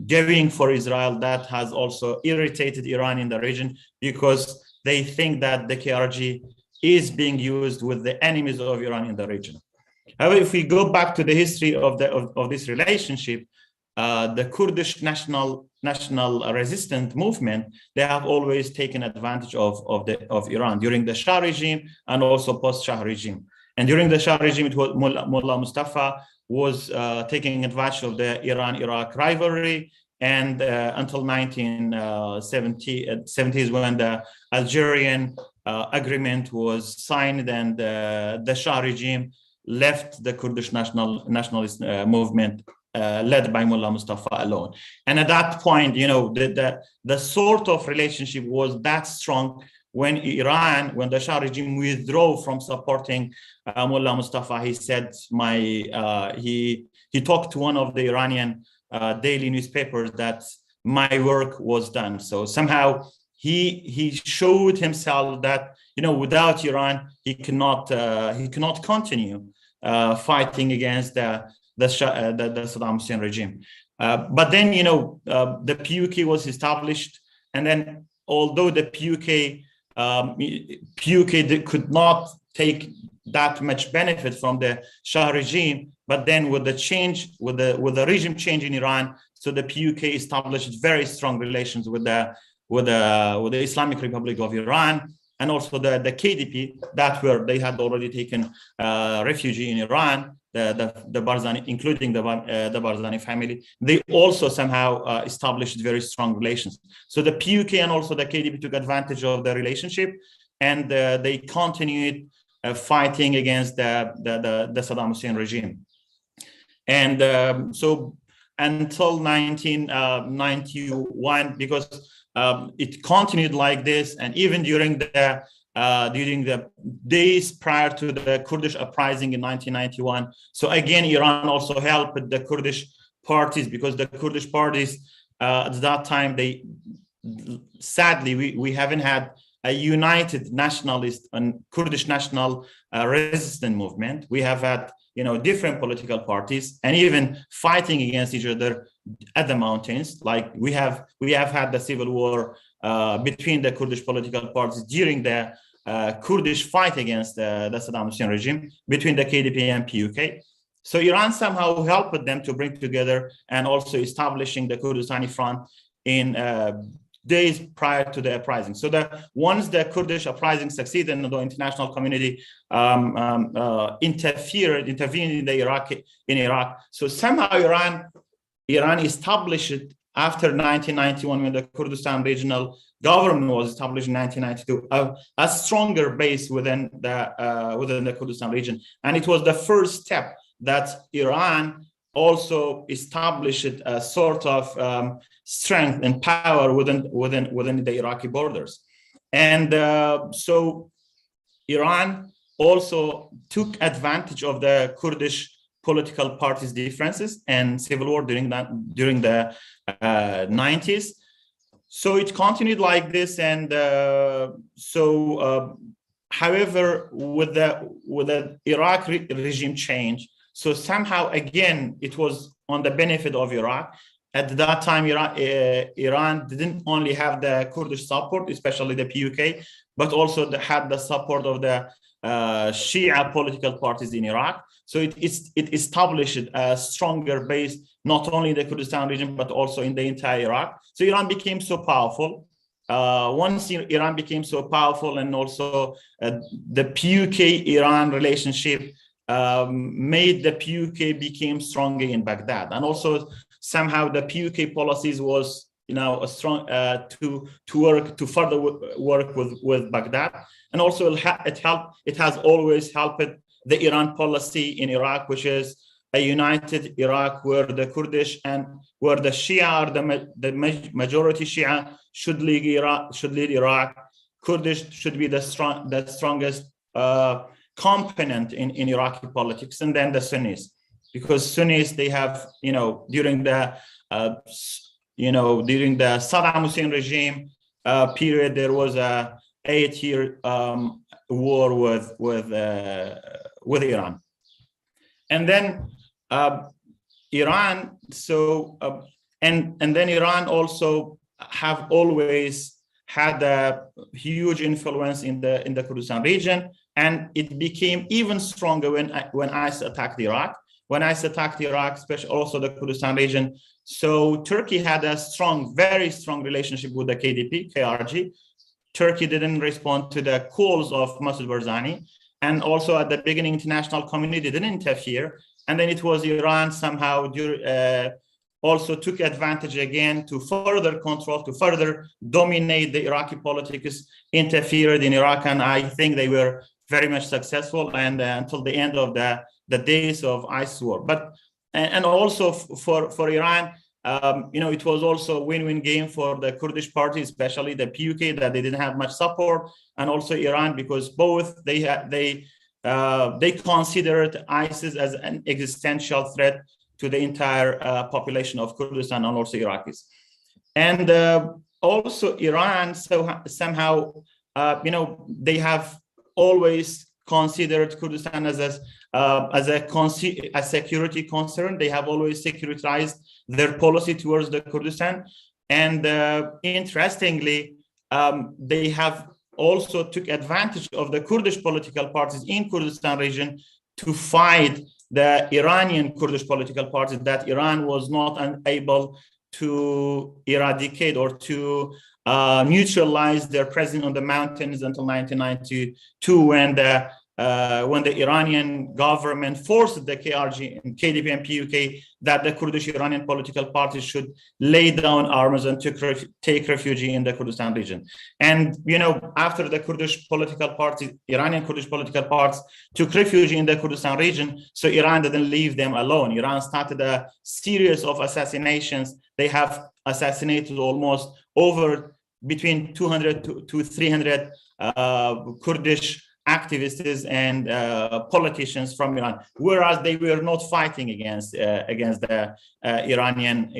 giving for Israel. That has also irritated Iran in the region, because they think that the KRG is being used with the enemies of Iran in the region. However, if we go back to the history of this relationship, the Kurdish national resistance movement, they have always taken advantage of Iran during the Shah regime and also post-Shah regime. And during the Shah regime, it was Mullah Mustafa was taking advantage of the Iran-Iraq rivalry, and until 1970s, when the Algerian agreement was signed, and the Shah regime left the Kurdish nationalist movement led by Mullah Mustafa alone. And at that point, the sort of relationship was that strong when the Shah regime withdrew from supporting Mullah Mustafa. He said, he talked to one of the Iranian daily newspapers that my work was done. So somehow he showed himself that, without Iran, he cannot continue fighting against the Saddam Hussein regime. But then, the PUK was established, and then although the PUK could not take that much benefit from the Shah regime, but then with the change, with the regime change in Iran, so the PUK established very strong relations with the Islamic Republic of Iran, and also the KDP, they had already taken refugee in Iran, the Barzani, including the Barzani family. They also somehow established very strong relations. So the PUK and also the KDP took advantage of the relationship, and they continued fighting against the Saddam Hussein regime. And so until 1991, because it continued like this, and even during the days prior to the Kurdish uprising in 1991. So again, Iran also helped the Kurdish parties, because the Kurdish parties at that time, sadly, we haven't had a united nationalist and Kurdish national resistance movement. We have had different political parties, and even fighting against each other at the mountains. Like we have had the civil war between the Kurdish political parties during the Kurdish fight against the Saddam Hussein regime between the KDP and PUK. So Iran somehow helped them to bring together, and also establishing the Kurdistani Front in days prior to the uprising. So once the Kurdish uprising succeeded, and the international community intervened in Iraq. So somehow Iran established it after 1991, when the Kurdistan Regional Government was established in 1992, a stronger base within the Kurdistan region. And it was the first step that Iran also established a sort of strength and power within the Iraqi borders. And so Iran also took advantage of the Kurdish political parties' differences and civil war during the 90s. So it continued like this, and however, with the Iraq regime change, so somehow again it was on the benefit of Iraq. At that time, Iran didn't only have the Kurdish support, especially the PUK, but also had the support of the Shia political parties in Iraq. So it established a stronger base, not only in the Kurdistan region, but also in the entire Iraq. So Iran became so powerful. Once Iran became so powerful, and also the PUK-Iran relationship made the PUK became stronger in Baghdad. And also somehow the PUK policies was, a strong to further work with Baghdad. And also it has always helped the Iran policy in Iraq, which is a united Iraq where the Kurdish and where the Shia are the majority Shia should lead Iraq. Kurdish should be the strongest component in Iraqi politics, and then the Sunnis, because Sunnis, they have, during the Saddam Hussein regime period, there was a 8-year war with Iran, and then Iran. So and then Iran also have always had a huge influence in the Kurdistan region, and it became even stronger when ISIS attacked Iraq. When ISIS attacked Iraq, especially also the Kurdistan region, so Turkey had a very strong relationship with the KDP, KRG. Turkey didn't respond to the calls of Masud Barzani, and also at the beginning, international community didn't interfere. And then it was Iran somehow also took advantage again to further control, to further dominate the Iraqi politics, interfered in Iraq, and I think they were very much successful, and until the end of the days of ISIS war. But and also for Iran, it was also a win-win game for the Kurdish party, especially the PUK, that they didn't have much support, and also Iran, because both they considered ISIS as an existential threat to the entire population of Kurdistan and also Iraqis. And also Iran, so somehow, they have always considered Kurdistan as a security concern. They have always securitized their policy towards the Kurdistan. And interestingly, they have also took advantage of the Kurdish political parties in Kurdistan region to fight the Iranian Kurdish political parties that Iran was not unable to eradicate or to neutralize their presence on the mountains until 1992, when the Iranian government forced the KRG and KDP and PUK that the Kurdish Iranian political parties should lay down arms and take refuge in the Kurdistan region. And, after the Kurdish political parties, Iranian Kurdish political parties took refuge in the Kurdistan region, so Iran didn't leave them alone. Iran started a series of assassinations. They have assassinated almost between 200 to 300 Kurdish activists and politicians from Iran, whereas they were not fighting against the Iranian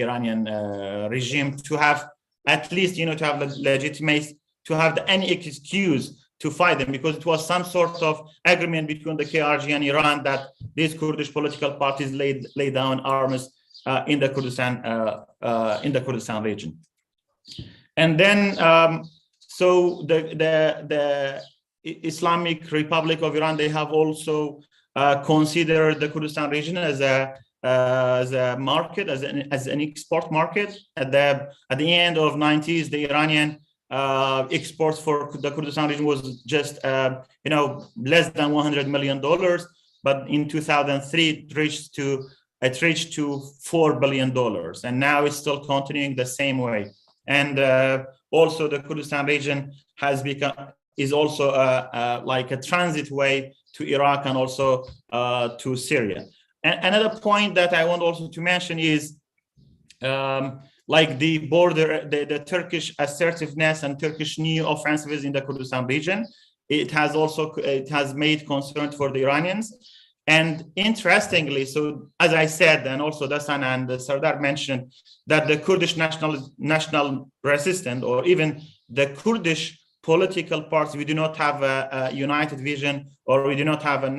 regime to have at least to have legitimacy, to have any excuse to fight them, because it was some sort of agreement between the KRG and Iran that these Kurdish political parties lay down arms in the Kurdistan region. And then so the Islamic Republic of Iran, they have also considered the Kurdistan region as a market, as an export market. At the end of 90s, the Iranian exports for the Kurdistan region was just less than $100 million, but in 2003 it reached to $4 billion, and now it's still continuing the same way. And also the Kurdistan region is also like a transit way to Iraq and also to Syria. And another point that I want also to mention is like the border, the Turkish assertiveness and Turkish new offensives in the Kurdistan region. It has made concern for the Iranians. And interestingly, so as I said, and also Dastan and Sardar mentioned, that the Kurdish national resistance, or even the Kurdish political parties, we do not have a united vision, or we do not have a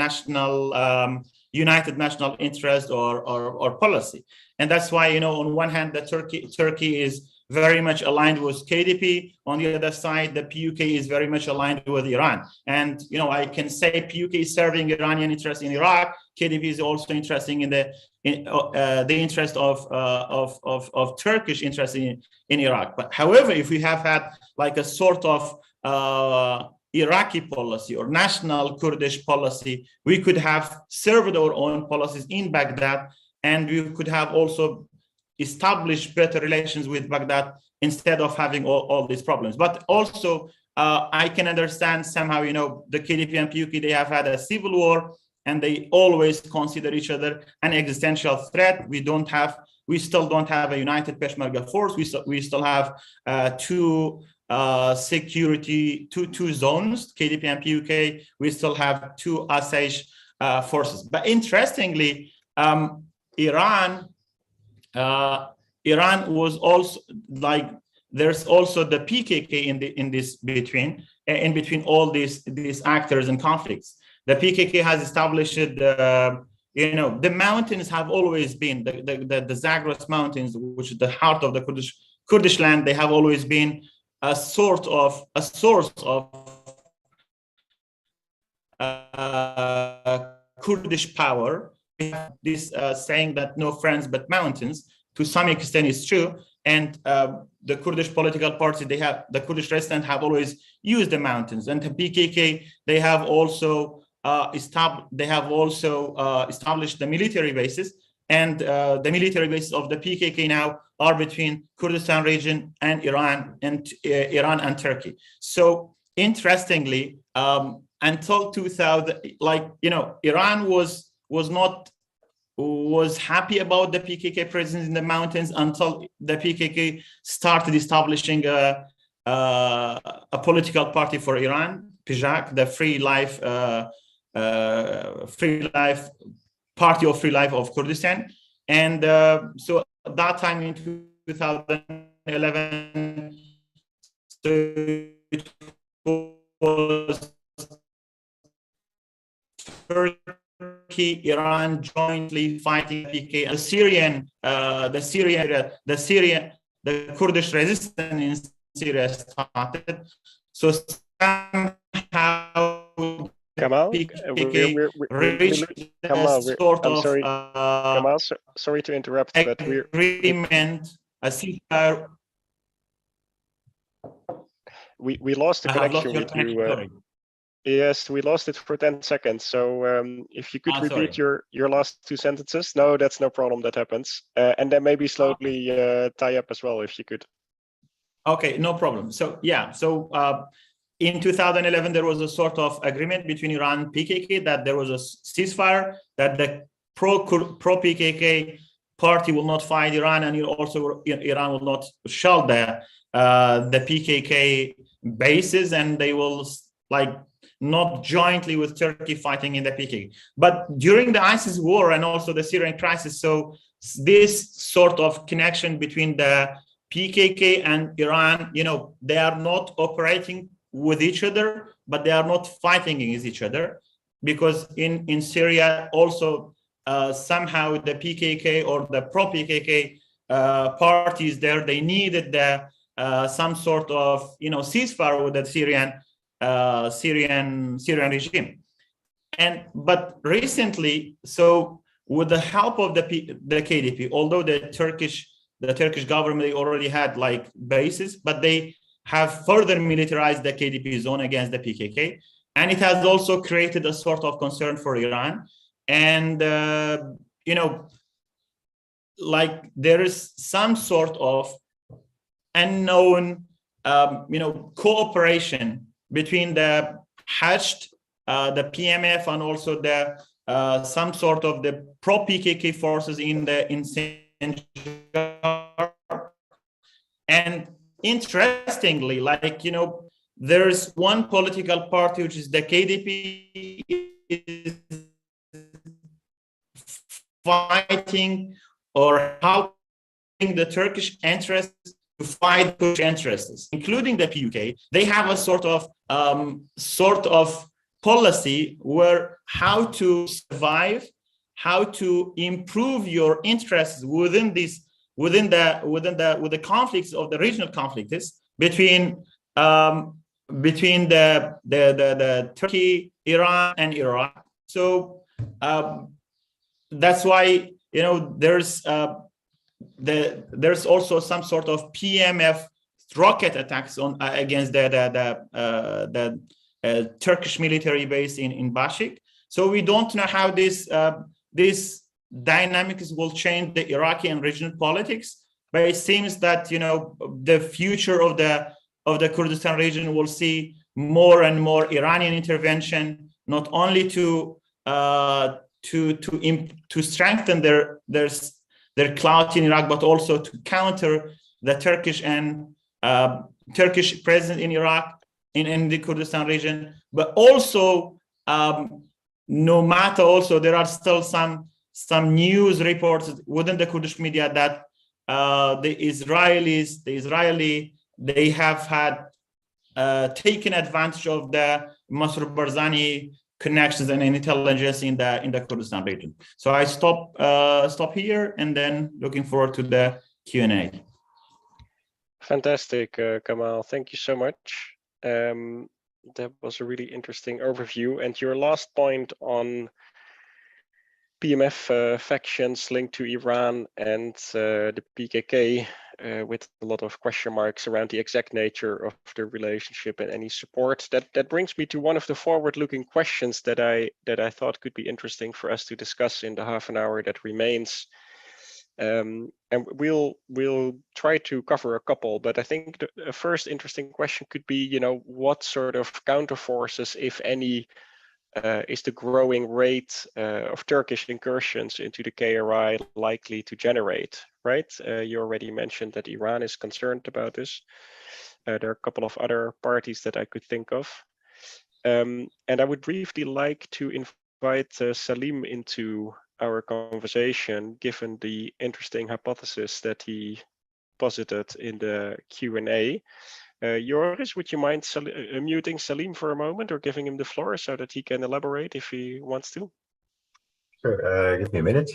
united national interest or policy. And that's why, on one hand, Turkey is very much aligned with KDP. On the other side, the PUK is very much aligned with Iran. And I can say PUK is serving Iranian interests in Iraq. KDP is also interesting in the interest of Turkish interest in Iraq. But however, if we have had like a sort of Iraqi policy or national Kurdish policy, we could have served our own policies in Baghdad, and we could have also established better relations with Baghdad instead of having all these problems. But also, I can understand somehow, the KDP and PUK, they have had a civil war, and they always consider each other an existential threat. We still don't have a united Peshmerga force. We still have two zones, KDP and PUK. We still have two Asayish forces. But interestingly, Iran was also like, there's also the PKK in between all these actors and conflicts. The PKK has established the mountains have always been the Zagros Mountains, which is the heart of the Kurdish land. They have always been a source of Kurdish power. This saying that no friends but mountains, to some extent, is true. And the Kurdish political party, the Kurdish residents have always used the mountains. And the PKK, they have also established the military bases. And the military bases of the PKK now are between Kurdistan region and Iran and Turkey. So interestingly, until 2000, Iran was happy about the PKK presence in the mountains until the PKK started establishing a political party for Iran, PUK, the Free Life Party of Free Life of Kurdistan. And so at that time in 2011, so it was Turkey, Iran jointly fighting PKK. The Kurdish resistance in Syria started. So somehow Kamal, Kamal, sorry to interrupt, but agreement, a ceasefire. We lost the connection with you. Yes, we lost it for 10 seconds. So if you could repeat your last two sentences. No, that's no problem. That happens. And then maybe slowly tie up as well, if you could. Okay, no problem. So yeah, in 2011, there was a sort of agreement between Iran and PKK that there was a ceasefire, that the pro-PKK party will not fight Iran, and also Iran will not shell the PKK bases, and they will not jointly with Turkey fighting in the PKK. But during the ISIS war and also the Syrian crisis, so this sort of connection between the PKK and Iran, they are not operating with each other, but they are not fighting against each other, because in Syria also somehow the PKK or the pro-PKK parties there, they needed some sort of ceasefire with the Syrian regime. But recently, so with the help of the KDP, although the Turkish government, they already had bases, but they have further militarized the KDP zone against the PKK. And it has also created a sort of concern for Iran. And, there is some sort of unknown, cooperation between the Hashd, the PMF, and also the some sort of the pro-PKK forces in Sinjar. And interestingly, there's one political party, which is the KDP, is fighting or helping the Turkish interests to fight Kurdish interests, including the PUK. They have a sort of policy where how to survive, how to improve your interests within this within the conflicts of the regional conflicts between the Turkey, Iran, and Iraq. So that's why, you know, there's also some sort of PMF rocket attacks on against the Turkish military base in Bashik. So we don't know how this dynamics will change the Iraqi and regional politics, but it seems that, you know, the future of the Kurdistan region will see more and more Iranian intervention, not only to strengthen their clout in Iraq, but also to counter the Turkish presence in Iraq, in the Kurdistan region. But also, no matter, also there are still some news reports within the Kurdish media that the Israelis they have had taken advantage of the Masud Barzani connections and intelligence in the Kurdistan region. So I stop here, and then looking forward to the Q&A. Fantastic, Kamal. Thank you so much. That was a really interesting overview. And your last point on PMF factions linked to Iran and the PKK, with a lot of question marks around the exact nature of the relationship and any support. That brings me to one of the forward-looking questions that I thought could be interesting for us to discuss in the half an hour that remains. And we'll try to cover a couple, but I think the first interesting question could be, you know, what sort of counterforces, if any, is the growing rate of Turkish incursions into the KRI likely to generate, right? You already mentioned that Iran is concerned about this. There are a couple of other parties that I could think of. And I would briefly like to invite Salim into our conversation, given the interesting hypothesis that he posited in the Q&A. Joris, would you mind muting Salim for a moment or giving him the floor so that he can elaborate if he wants to? Sure, give me a minute.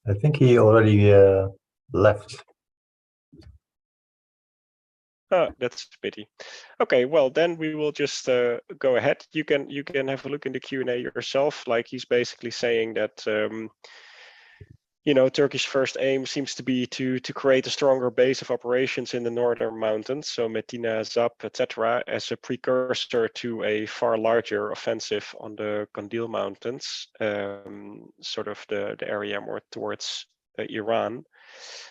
I think he already left. Oh, that's a pity. Okay, well then we will just go ahead. You can have a look in the Q&A yourself. Like, he's basically saying that you know, Turkey's first aim seems to be to create a stronger base of operations in the northern mountains, so Metina, Zap, etc., as a precursor to a far larger offensive on the Kandil Mountains, sort of the area more towards Iran.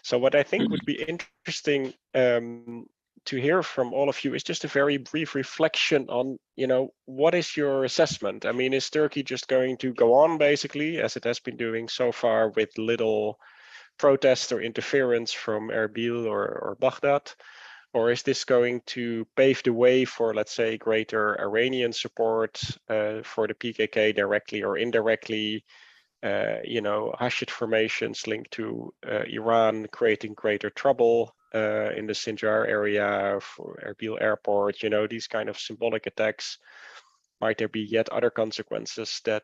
So what I think would be interesting to hear from all of you is just a very brief reflection on, you know, what is your assessment? I mean, is Turkey just going to go on basically as it has been doing so far with little protest or interference from Erbil or Baghdad? Or is this going to pave the way for, let's say, greater Iranian support for the PKK directly or indirectly? You know, Hashid formations linked to Iran creating greater trouble in the Sinjar area, for Erbil airport, you know, these kind of symbolic attacks. Might there be yet other consequences that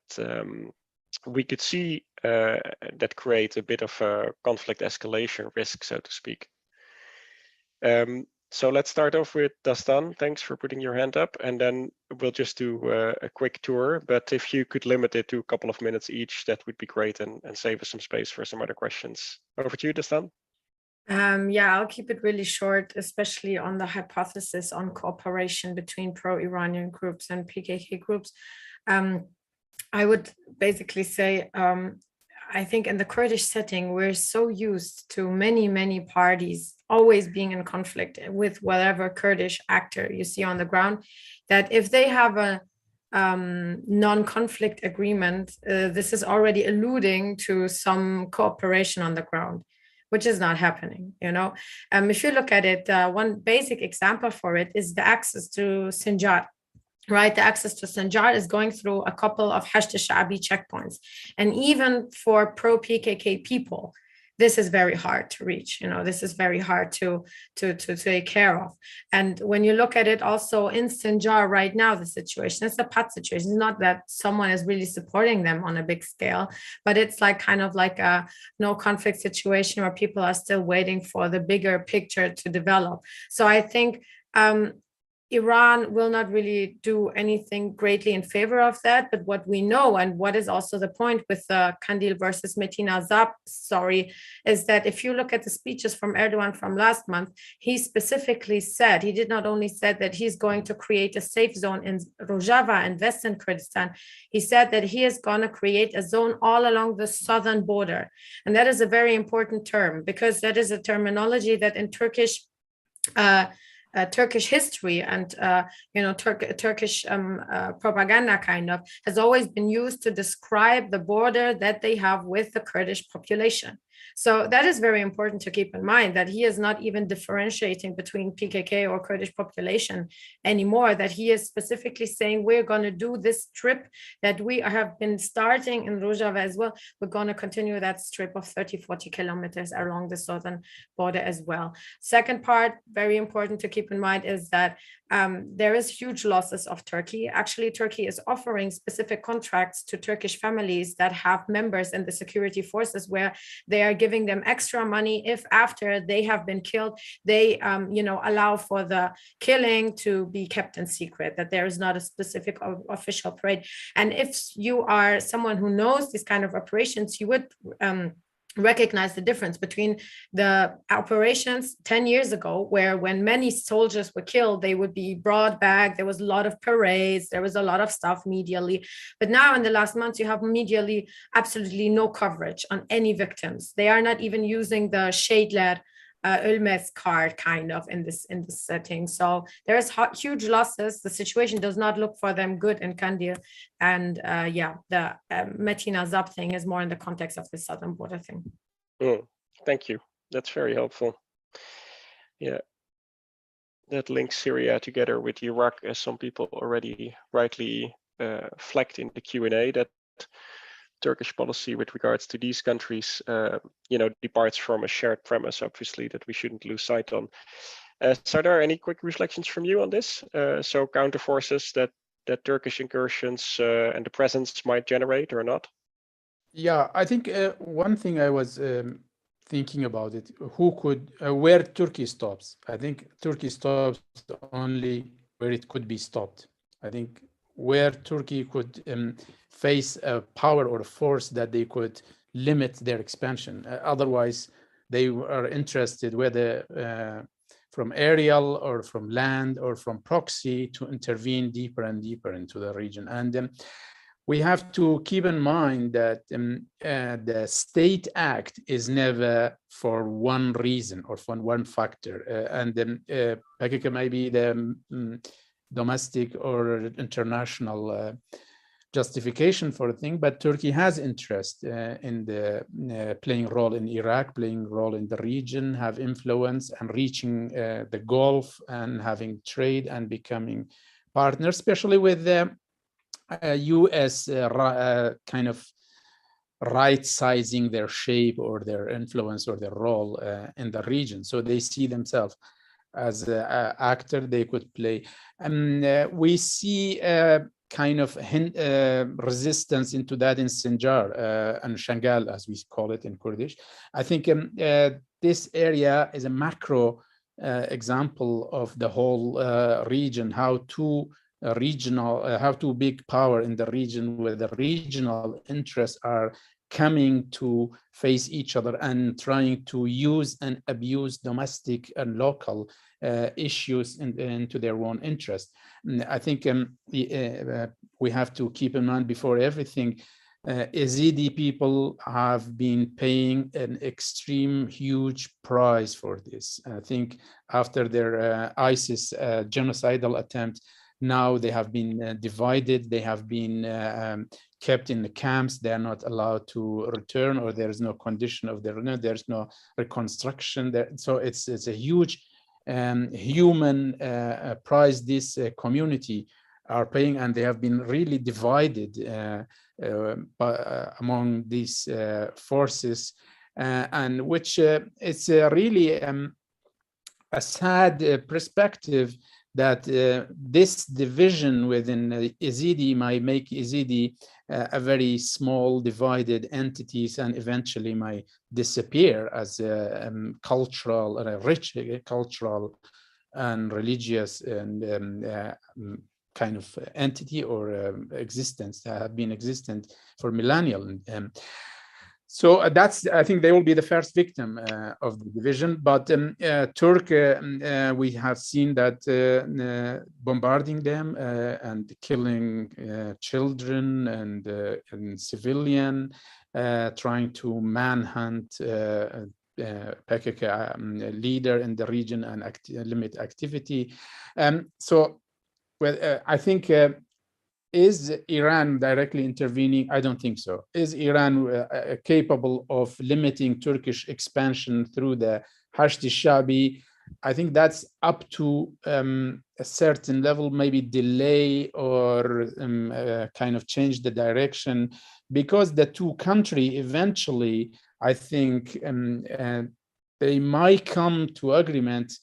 we could see that create a bit of a conflict escalation risk, so to speak? So let's start off with Dastan. Thanks for putting your hand up, and then we'll just do a quick tour. But if you could limit it to a couple of minutes each, that would be great, and save us some space for some other questions. Over to you, Dastan. Yeah, I'll keep it really short, especially on the hypothesis on cooperation between pro-Iranian groups and PKK groups. I would basically say, I think in the Kurdish setting, we're so used to many parties always being in conflict with whatever Kurdish actor you see on the ground, that if they have a non-conflict agreement, this is already alluding to some cooperation on the ground. which is not happening, you know. If you look at it, one basic example for it is the access to Sinjar. Right, the access to Sinjar is going through a couple of Hashd al-Sha'abi checkpoints. And even for pro-PKK people, this is very hard to reach, you know, this is very hard to take care of. And when you look at it also in Sinjar right now, the situation, it's a PUK situation. It's not that someone is really supporting them on a big scale, but it's like kind of like a no conflict situation where people are still waiting for the bigger picture to develop. So I think Iran will not really do anything greatly in favor of that. But what we know, and what is also the point with the Kandil versus Metin Azab story, is that if you look at the speeches from Erdogan from last month, he specifically said, he did not only said that he's going to create a safe zone in Rojava and Western Kurdistan, he said that he is going to create a zone all along the southern border. And that is a very important term, because that is a terminology that in Turkish history and Turkish propaganda kind of has always been used to describe the border that they have with the Kurdish population. So that is very important to keep in mind, that he is not even differentiating between PKK or Kurdish population anymore, that he is specifically saying we're going to do this trip that we have been starting in Rojava as well. We're going to continue that strip of 30-40 kilometers along the southern border as well. Second part, very important to keep in mind, is that there is huge losses of Turkey. Actually, Turkey is offering specific contracts to Turkish families that have members in the security forces, where they are giving them extra money if after they have been killed, they allow for the killing to be kept in secret, that there is not a specific official parade. And if you are someone who knows these kind of operations, you would recognize the difference between the operations 10 years ago, where when many soldiers were killed, they would be brought back. There was a lot of parades. There was a lot of stuff medially. But now in the last months, you have medially absolutely no coverage on any victims. They are not even using the Şeydler Ölmez card kind of in this setting. So there is huge losses. The situation does not look for them good in Kandil. And the Metin Azab thing is more in the context of the southern border thing. Thank you. That's very helpful. Yeah, that links Syria together with Iraq, as some people already rightly flagged in the Q&A, that Turkish policy with regards to these countries, departs from a shared premise, obviously, that we shouldn't lose sight on. Sardar, any quick reflections from you on this? So counter forces that Turkish incursions and the presence might generate or not? Yeah, I think one thing I was thinking about it, where Turkey stops. I think Turkey stops only where it could be stopped. I think where Turkey could face a power or a force that they could limit their expansion. Otherwise, they are interested, whether from aerial or from land or from proxy, to intervene deeper and deeper into the region. And we have to keep in mind that the State Act is never for one reason or for one factor. And PUK may be the domestic or international justification for a thing, but Turkey has interest in the playing a role in Iraq, playing a role in the region, have influence and reaching the Gulf and having trade and becoming partners, especially with the US kind of right-sizing their shape or their influence or their role in the region. So they see themselves as an actor they could play. And we see kind of resistance into that in Sinjar and Shangal, as we call it in Kurdish. I think this area is a macro example of the whole region, how two big power in the region, where the regional interests are coming to face each other and trying to use and abuse domestic and local issues into their own interest. I think we have to keep in mind before everything, Yazidi people have been paying an extreme huge price for this. I think after their ISIS genocidal attempt, Now they have been divided. They have been kept in the camps. They are not allowed to return, or there is no condition of their return. There's no reconstruction there. So it's a huge human price this community are paying, and they have been really divided among these forces, and which it's really a sad perspective that this division within Yazidi might make Yazidi a very small divided entities, and eventually might disappear as a cultural and a rich cultural and religious and kind of entity or existence that have been existent for millennia. So that's, I think they will be the first victim of the division. But Turkey, we have seen that bombarding them and killing children and civilian, trying to manhunt PKK leader in the region and limit activity. So well, I think is Iran directly intervening? I don't think so. Is Iran capable of limiting Turkish expansion through the Hashd Shabi? I think that's up to a certain level, maybe delay or kind of change the direction, because the two countries eventually, I think they might come to agreement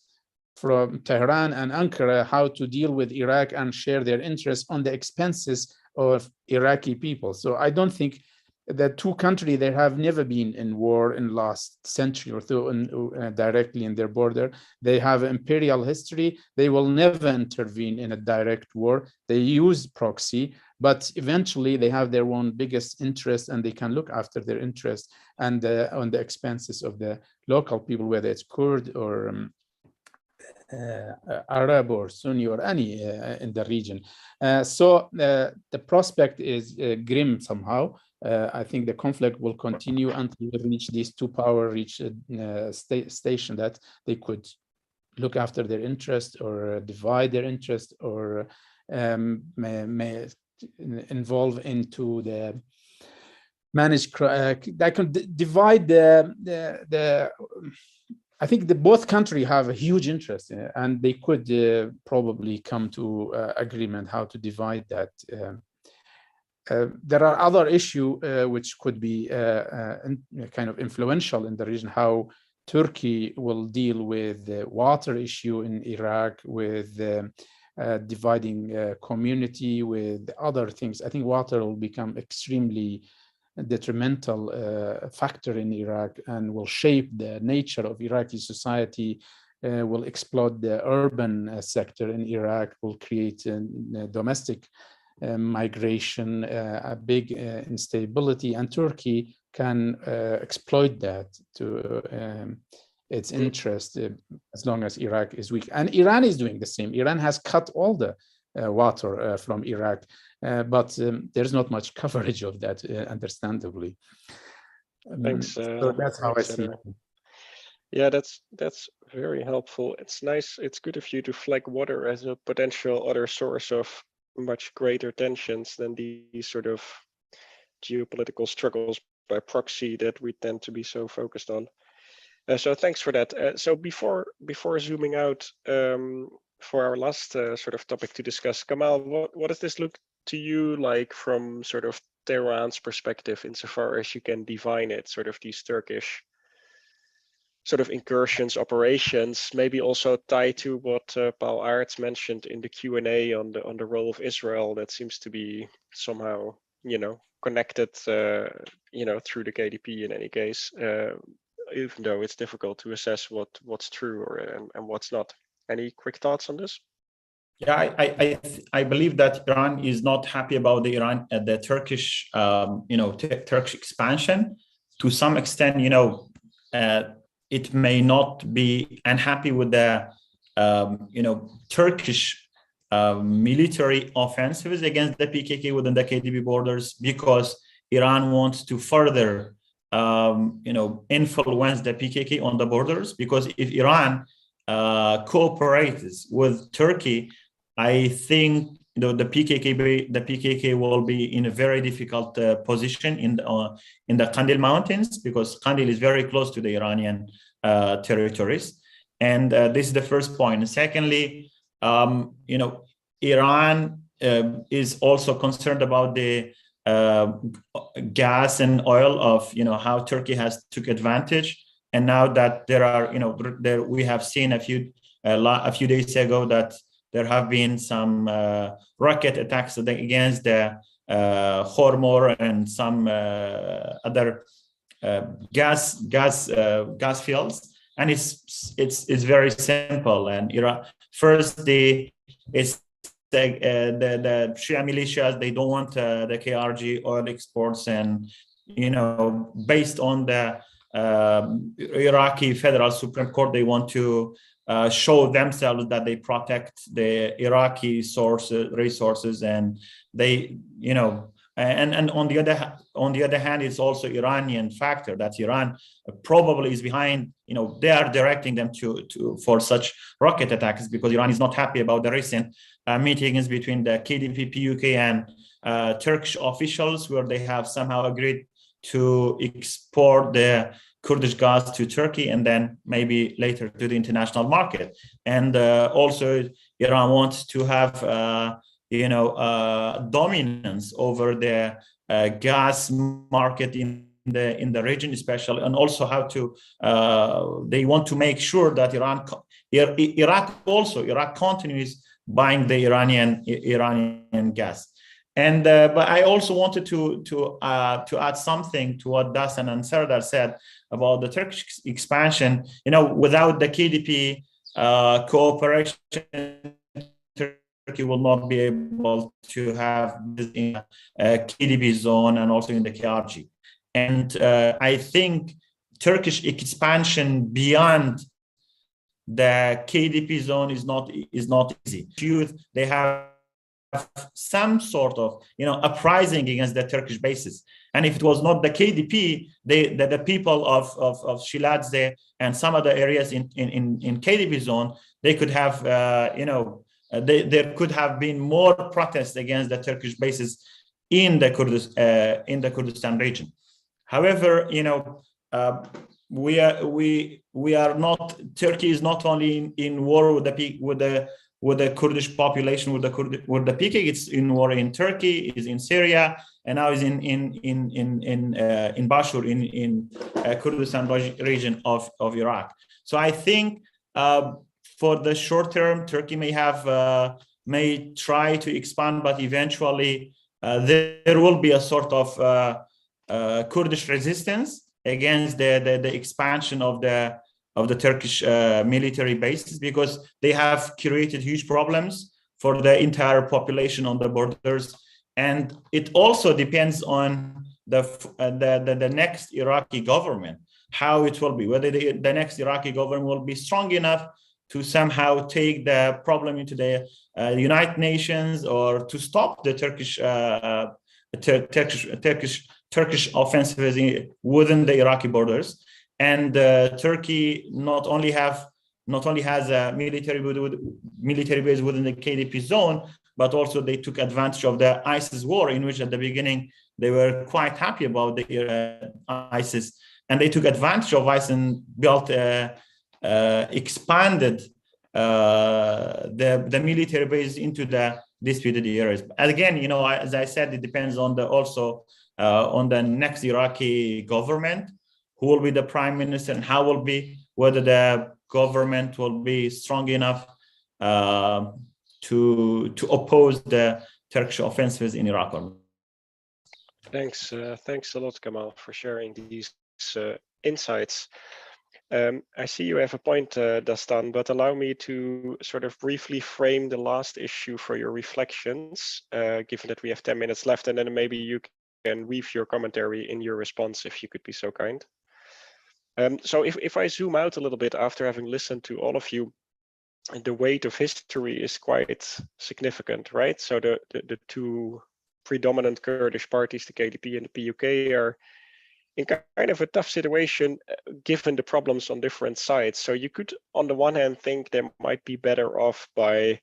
from Tehran and Ankara how to deal with Iraq and share their interests on the expenses of Iraqi people. So I don't think the two countries, they have never been in war in last century or so directly in their border. They have imperial history. They will never intervene in a direct war. They use proxy, but eventually they have their own biggest interest, and they can look after their interests and on the expenses of the local people, whether it's Kurd or Arab or Sunni or any in the region. So the prospect is grim somehow. I think the conflict will continue until we reach these two power reach station that they could look after their interest or divide their interest or may involve into the managed. That can divide the I think both countries have a huge interest in it, and they could probably come to agreement how to divide that. There are other issues which could be kind of influential in the region, how Turkey will deal with the water issue in Iraq, with dividing community, with other things. I think water will become extremely detrimental factor in Iraq and will shape the nature of Iraqi society, will explode the urban sector in Iraq, will create domestic migration, a big instability, and Turkey can exploit that to its interest as long as Iraq is weak. And Iran is doing the same. Iran has cut all the water from Iraq, but there's not much coverage of that, understandably. Thanks. So that's how thanks, I see it. Yeah, that's very helpful. It's nice. It's good of you to flag water as a potential other source of much greater tensions than these sort of geopolitical struggles by proxy that we tend to be so focused on. So thanks for that. So before zooming out for our last sort of topic to discuss, Kamal, what does this look to you like from sort of Tehran's perspective, insofar as you can divine it, sort of these Turkish sort of incursions, operations, maybe also tied to what Paul Aerts mentioned in the Q&A on the role of Israel, that seems to be somehow, connected, through the KDP in any case, even though it's difficult to assess what's true and what's not. Any quick thoughts on this? Yeah, I believe that Iran is not happy about the Turkish Turkish expansion. To some extent, it may not be unhappy with the Turkish military offensives against the PKK within the KDP borders, because Iran wants to further influence the PKK on the borders. Because if Iran cooperates with Turkey I think the PKK will be in a very difficult position in the Kandil Mountains, because Kandil is very close to the Iranian territories, and this is the first point. And secondly, Iran is also concerned about the gas and oil of how Turkey has took advantage, and now that there are we have seen a few days ago that there have been some rocket attacks against the Hormuz and some other gas fields, and it's very simple. And first it's the Shia militias, they don't want the KRG oil exports, and based on the Iraqi Federal Supreme Court, they want to show themselves that they protect the Iraqi resources, and they and on the other hand, it's also Iranian factor that Iran probably is behind. They are directing them for such rocket attacks, because Iran is not happy about the recent meetings between the KDP-PUK and Turkish officials, where they have somehow agreed to export the Kurdish gas to Turkey and then maybe later to the international market. And also Iran wants to have dominance over the gas market in the region, especially, and also how to they want to make sure that Iraq continues buying the Iranian gas. And but I also wanted to add something to what Dastan and Sardar said about the Turkish expansion. Without the KDP cooperation, Turkey will not be able to have this in KDP zone and also in the KRG. And I think Turkish expansion beyond the KDP zone is not easy. They have some sort of uprising against the Turkish bases, and if it was not the KDP, the people of Shiladze and some other areas in KDP zone, they could have there could have been more protests against the Turkish bases in the Kurdistan region. However, we are not. Turkey is not only in war with the Kurdish population, with the PKK. It's in war in Turkey, is in Syria, and now is in Bashur in Kurdistan region of Iraq. So I think for the short term, Turkey may try to expand, but eventually there will be a sort of Kurdish resistance against the expansion of the Turkish military bases, because they have created huge problems for the entire population on the borders. And it also depends on the next Iraqi government, how it will be, whether the next Iraqi government will be strong enough to somehow take the problem into the United Nations, or to stop the Turkish offensives within the Iraqi borders. And Turkey not only has a military base within the KDP zone, but also they took advantage of the ISIS war, in which at the beginning they were quite happy about the ISIS, and they took advantage of ISIS and built expanded the military base into the disputed areas. And again, as I said, it depends on on the next Iraqi government, who will be the prime minister, and whether the government will be strong enough to oppose the Turkish offensives in Iraq. Thanks a lot, Kamal, for sharing these insights. I see you have a point, Dastan, but allow me to sort of briefly frame the last issue for your reflections, given that we have 10 minutes left, and then maybe you can weave your commentary in your response, if you could be so kind. So if I zoom out a little bit after having listened to all of you, the weight of history is quite significant, right? So the two predominant Kurdish parties, the KDP and the PUK, are in kind of a tough situation given the problems on different sides. So you could, on the one hand, think they might be better off by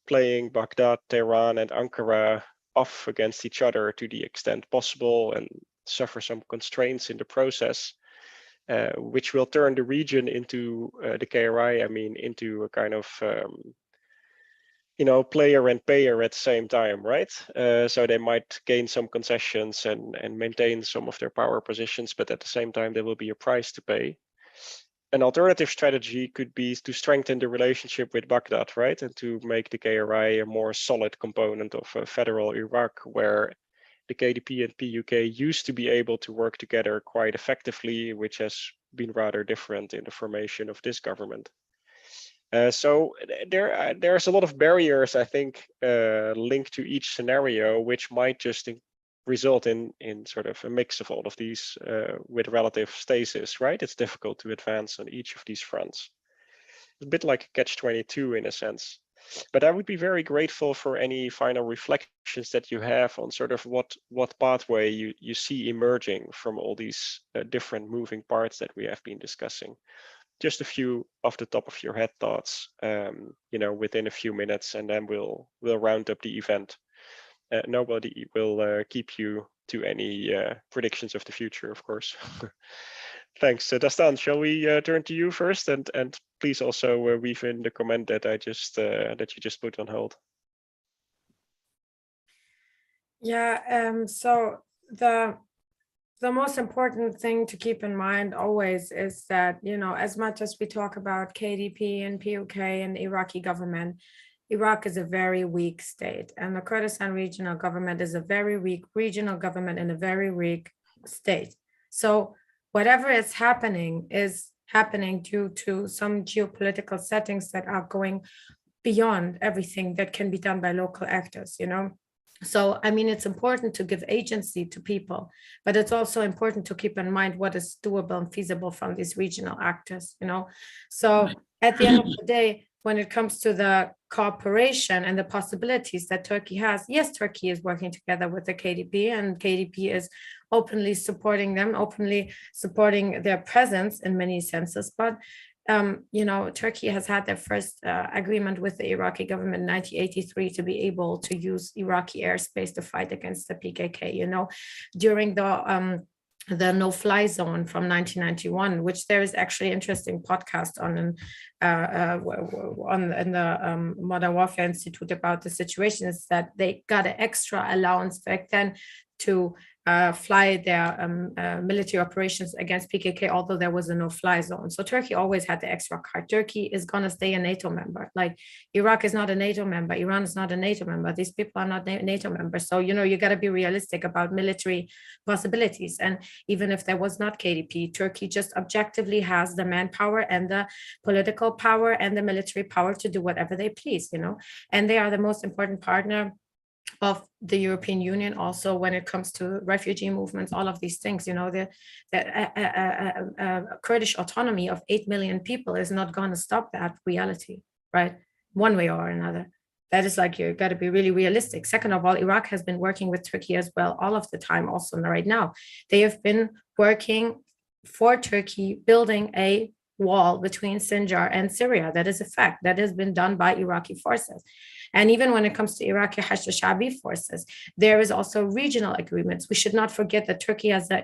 playing Baghdad, Tehran, and Ankara off against each other to the extent possible and suffer some constraints in the process, which will turn the region into the KRI, I mean, into a kind of player and payer at the same time, right? So they might gain some concessions and maintain some of their power positions, but at the same time, there will be a price to pay. An alternative strategy could be to strengthen the relationship with Baghdad, right? And to make the KRI a more solid component of federal Iraq, where the KDP and PUK used to be able to work together quite effectively, which has been rather different in the formation of this government. So there's a lot of barriers, I think, linked to each scenario, which might just result in sort of a mix of all of these with relative stasis, right? It's difficult to advance on each of these fronts. It's a bit like a catch-22 in a sense. But I would be very grateful for any final reflections that you have on sort of what pathway you see emerging from all these different moving parts that we have been discussing. Just a few off the top of your head thoughts, within a few minutes, and then we'll round up the event. Nobody will keep you to any predictions of the future, of course. Thanks. Dastan, shall we turn to you first, and please also weave in the comment that that you just put on hold. Yeah. So the most important thing to keep in mind always is that, as much as we talk about KDP and PUK and the Iraqi government, Iraq is a very weak state, and the Kurdistan regional government is a very weak regional government in a very weak state. So whatever is happening due to some geopolitical settings that are going beyond everything that can be done by local actors, So, I mean, it's important to give agency to people, but it's also important to keep in mind what is doable and feasible from these regional actors, So at the end of the day, when it comes to the cooperation and the possibilities that Turkey has, yes, Turkey is working together with the KDP, and KDP is openly supporting them, openly supporting their presence in many senses. But Turkey has had their first agreement with the Iraqi government in 1983 to be able to use Iraqi airspace to fight against the PKK, during the no-fly zone from 1991, which there is actually an interesting podcast on in the Modern Warfare Institute about the situation, is that they got an extra allowance back then to fly their military operations against PKK, although there was a no-fly zone. So Turkey always had the extra card. Turkey is going to stay a NATO member. Like Iraq is not a NATO member. Iran is not a NATO member. These people are not NATO members. So, you got to be realistic about military possibilities. And even if there was not KDP, Turkey just objectively has the manpower and the political power and the military power to do whatever they please, And they are the most important partner of the European Union also when it comes to refugee movements, all of these things, the Kurdish autonomy of 8 million people is not going to stop that reality, right? One way or another. That is like, you've got to be really realistic. Second of all, Iraq has been working with Turkey as well all of the time also right now. They have been working for Turkey, building a wall between Sinjar and Syria. That is a fact. That has been done by Iraqi forces. And even when it comes to Iraqi Hashd al-Sha'bi forces, there is also regional agreements. We should not forget that Turkey has an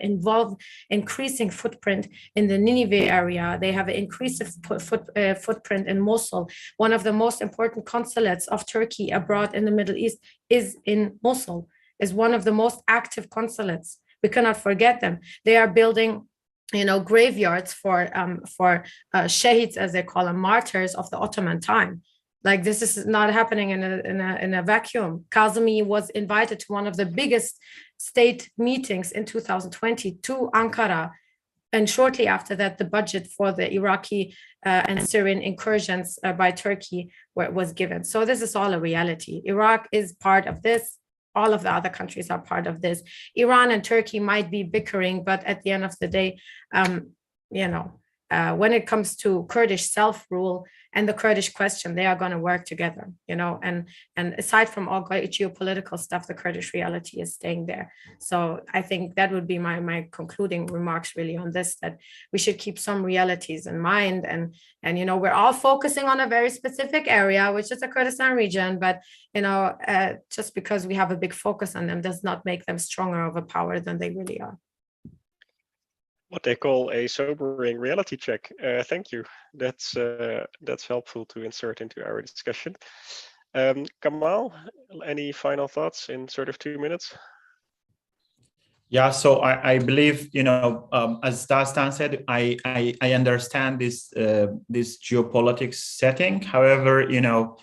increasing footprint in the Nineveh area. They have an increasing footprint in Mosul. One of the most important consulates of Turkey abroad in the Middle East is in Mosul, is one of the most active consulates. We cannot forget them. They are building graveyards for shahids, as they call them, martyrs of the Ottoman time. Like, this is not happening in a vacuum. Kazemi was invited to one of the biggest state meetings in 2020 to Ankara. And shortly after that, the budget for the Iraqi and Syrian incursions by Turkey was given. So this is all a reality. Iraq is part of this. All of the other countries are part of this. Iran and Turkey might be bickering, but at the end of the day, when it comes to Kurdish self-rule and the Kurdish question, they are going to work together, you know, and aside from all geopolitical stuff, the Kurdish reality is staying there. So I think that would be my concluding remarks really on this, that we should keep some realities in mind. And you know, we're all focusing on a very specific area, which is the Kurdistan region, but, you know, just because we have a big focus on them does not make them stronger of a power than they really are. What they call a sobering reality check. Thank you. That's helpful to insert into our discussion. Kamal, any final thoughts in sort of 2 minutes? Yeah, so I believe, you know, as Dastan said, I understand this geopolitics setting. However, you know,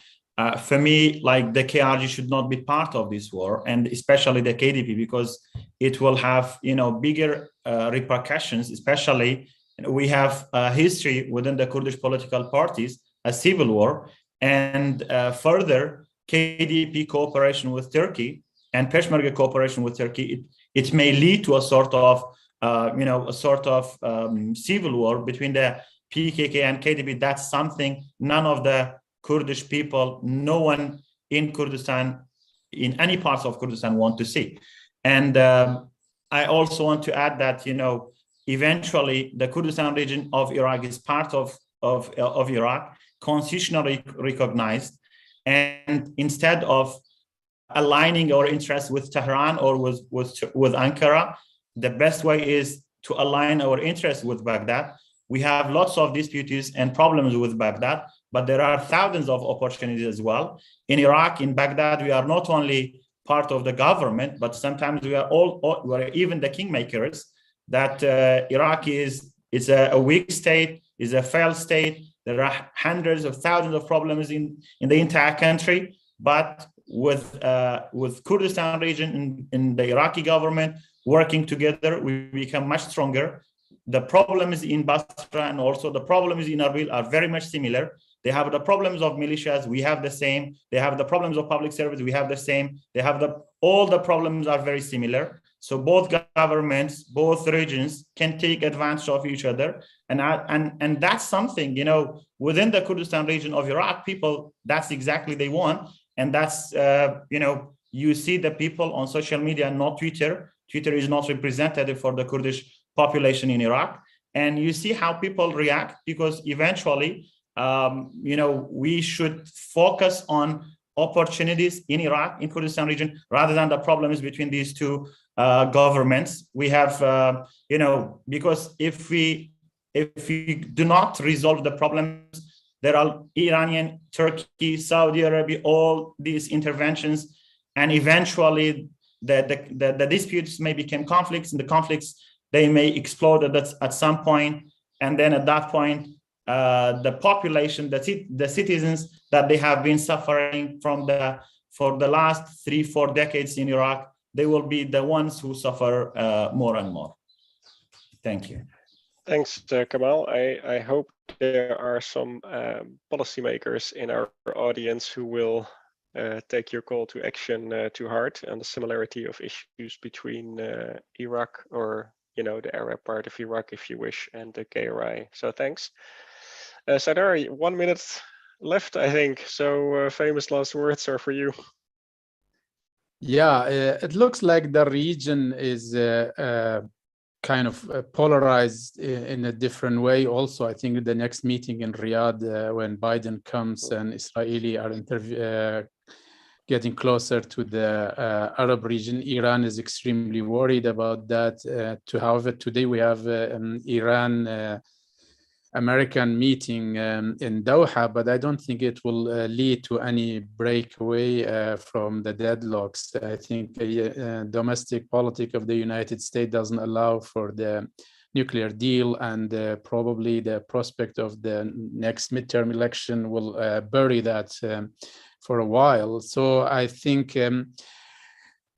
for me, like the KRG should not be part of this war, and especially the KDP, because it will have, you know, bigger repercussions. Especially, we have a history within the Kurdish political parties, a civil war, and further KDP cooperation with Turkey and Peshmerga cooperation with Turkey. It may lead to a sort of, you know, civil war between the PKK and KDP. That's something none of the Kurdish people, no one in Kurdistan, in any parts of Kurdistan, want to see. And I also want to add that, you know, eventually the Kurdistan region of Iraq is part of Iraq, constitutionally recognized. And instead of aligning our interests with Tehran or with Ankara, the best way is to align our interests with Baghdad. We have lots of disputes and problems with Baghdad, but there are thousands of opportunities as well. In Iraq, in Baghdad, we are not only part of the government, but sometimes we are we're even the kingmakers. That Iraq is a weak state, is a failed state. There are hundreds of thousands of problems in the entire country, but with Kurdistan region in the Iraqi government working together, we become much stronger. The problems in Basra and also the problems in Erbil are very much similar. They have the problems of militias, we have the same. They have the problems of public service, we have the same. They have all the problems are very similar. So both governments, both regions can take advantage of each other. And that's something, you know, within the Kurdistan region of Iraq, people, that's exactly they want. And that's, you know, you see the people on social media, not Twitter. Twitter is not representative for the Kurdish population in Iraq. And you see how people react, because eventually, you know, we should focus on opportunities in Iraq, in Kurdistan region, rather than the problems between these two governments. We have, you know, because if we do not resolve the problems, there are Iranian, Turkey, Saudi Arabia, all these interventions, and eventually the disputes may become conflicts, and the conflicts, they may explode at some point, and then at that point, the population, the citizens that they have been suffering for the last 3-4 decades in Iraq, they will be the ones who suffer more and more. Thank you. Thanks, Kamal. I hope there are some policymakers in our audience who will take your call to action to heart and the similarity of issues between Iraq, or, you know, the Arab part of Iraq, if you wish, and the KRI. So thanks. Sardar, 1 minute left, I think. So famous last words are for you. Yeah, it looks like the region is kind of polarized in a different way. Also, I think the next meeting in Riyadh, when Biden comes and Israeli are getting closer to the Arab region, Iran is extremely worried about that. However, today we have Iran American meeting in Doha, but I don't think it will lead to any breakaway from the deadlocks. I think domestic politics of the United States doesn't allow for the nuclear deal, and probably the prospect of the next midterm election will bury that for a while. So I think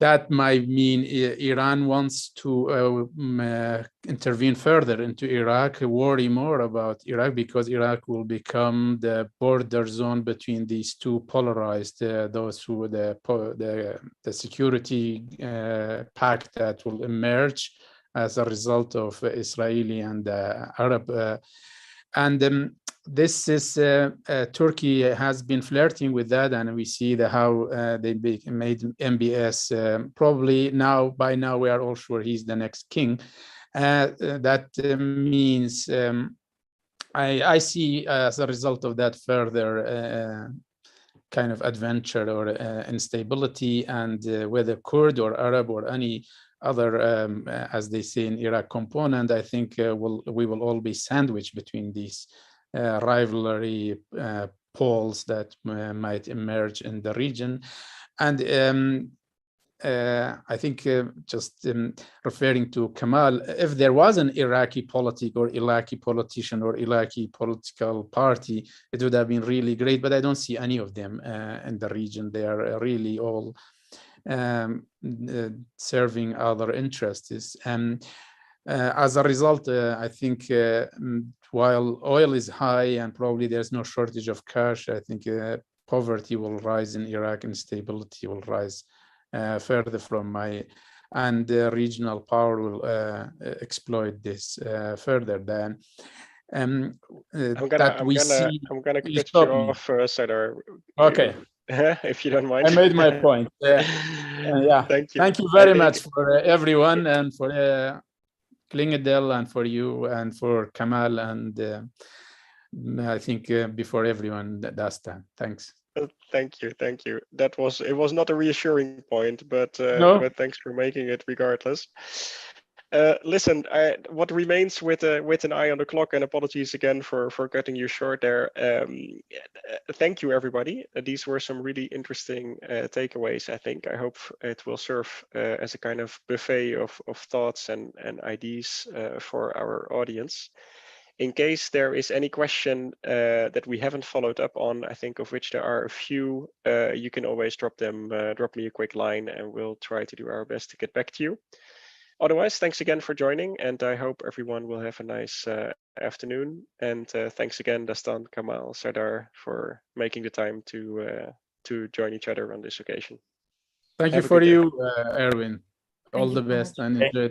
that might mean Iran wants to intervene further into Iraq, worry more about Iraq, because Iraq will become the border zone between these two polarized, those who the security pact that will emerge as a result of Israeli and Arab And this is Turkey has been flirting with that, and we see how they made MBS. Probably by now we are all sure he's the next king. That means I see as a result of that further kind of adventure or instability, and whether Kurd or Arab or any other, as they say in Iraq, component, I think we will all be sandwiched between these rivalry poles that might emerge in the region. And I think just referring to Kamal, if there was an Iraqi politic or Iraqi politician or Iraqi political party, it would have been really great, but I don't see any of them in the region. They are really all serving other interests. As a result, I think while oil is high and probably there's no shortage of cash, I think poverty will rise in Iraq, instability will rise further from and the regional power will exploit this further than I'm gonna cut you off, Sardar. Okay. If you don't mind. I made my point. Yeah. Thank you. Thank you very much for everyone, and for Clingendael, and for you, and for Kamal, and I think before everyone, Dastan. Thanks. Thank you. It was not a reassuring point, but No. But thanks for making it regardless. Listen, what remains with an eye on the clock, and apologies again for cutting you short there. Thank you, everybody. These were some really interesting takeaways, I think. I hope it will serve as a kind of buffet of thoughts and ideas for our audience. In case there is any question that we haven't followed up on, I think of which there are a few, you can always drop me a quick line, and we'll try to do our best to get back to you. Otherwise, thanks again for joining, and I hope everyone will have a nice afternoon. And thanks again, Dastan, Kamal, Sardar, for making the time to join each other on this occasion. Thank you for you, Erwin. All the best, and enjoy.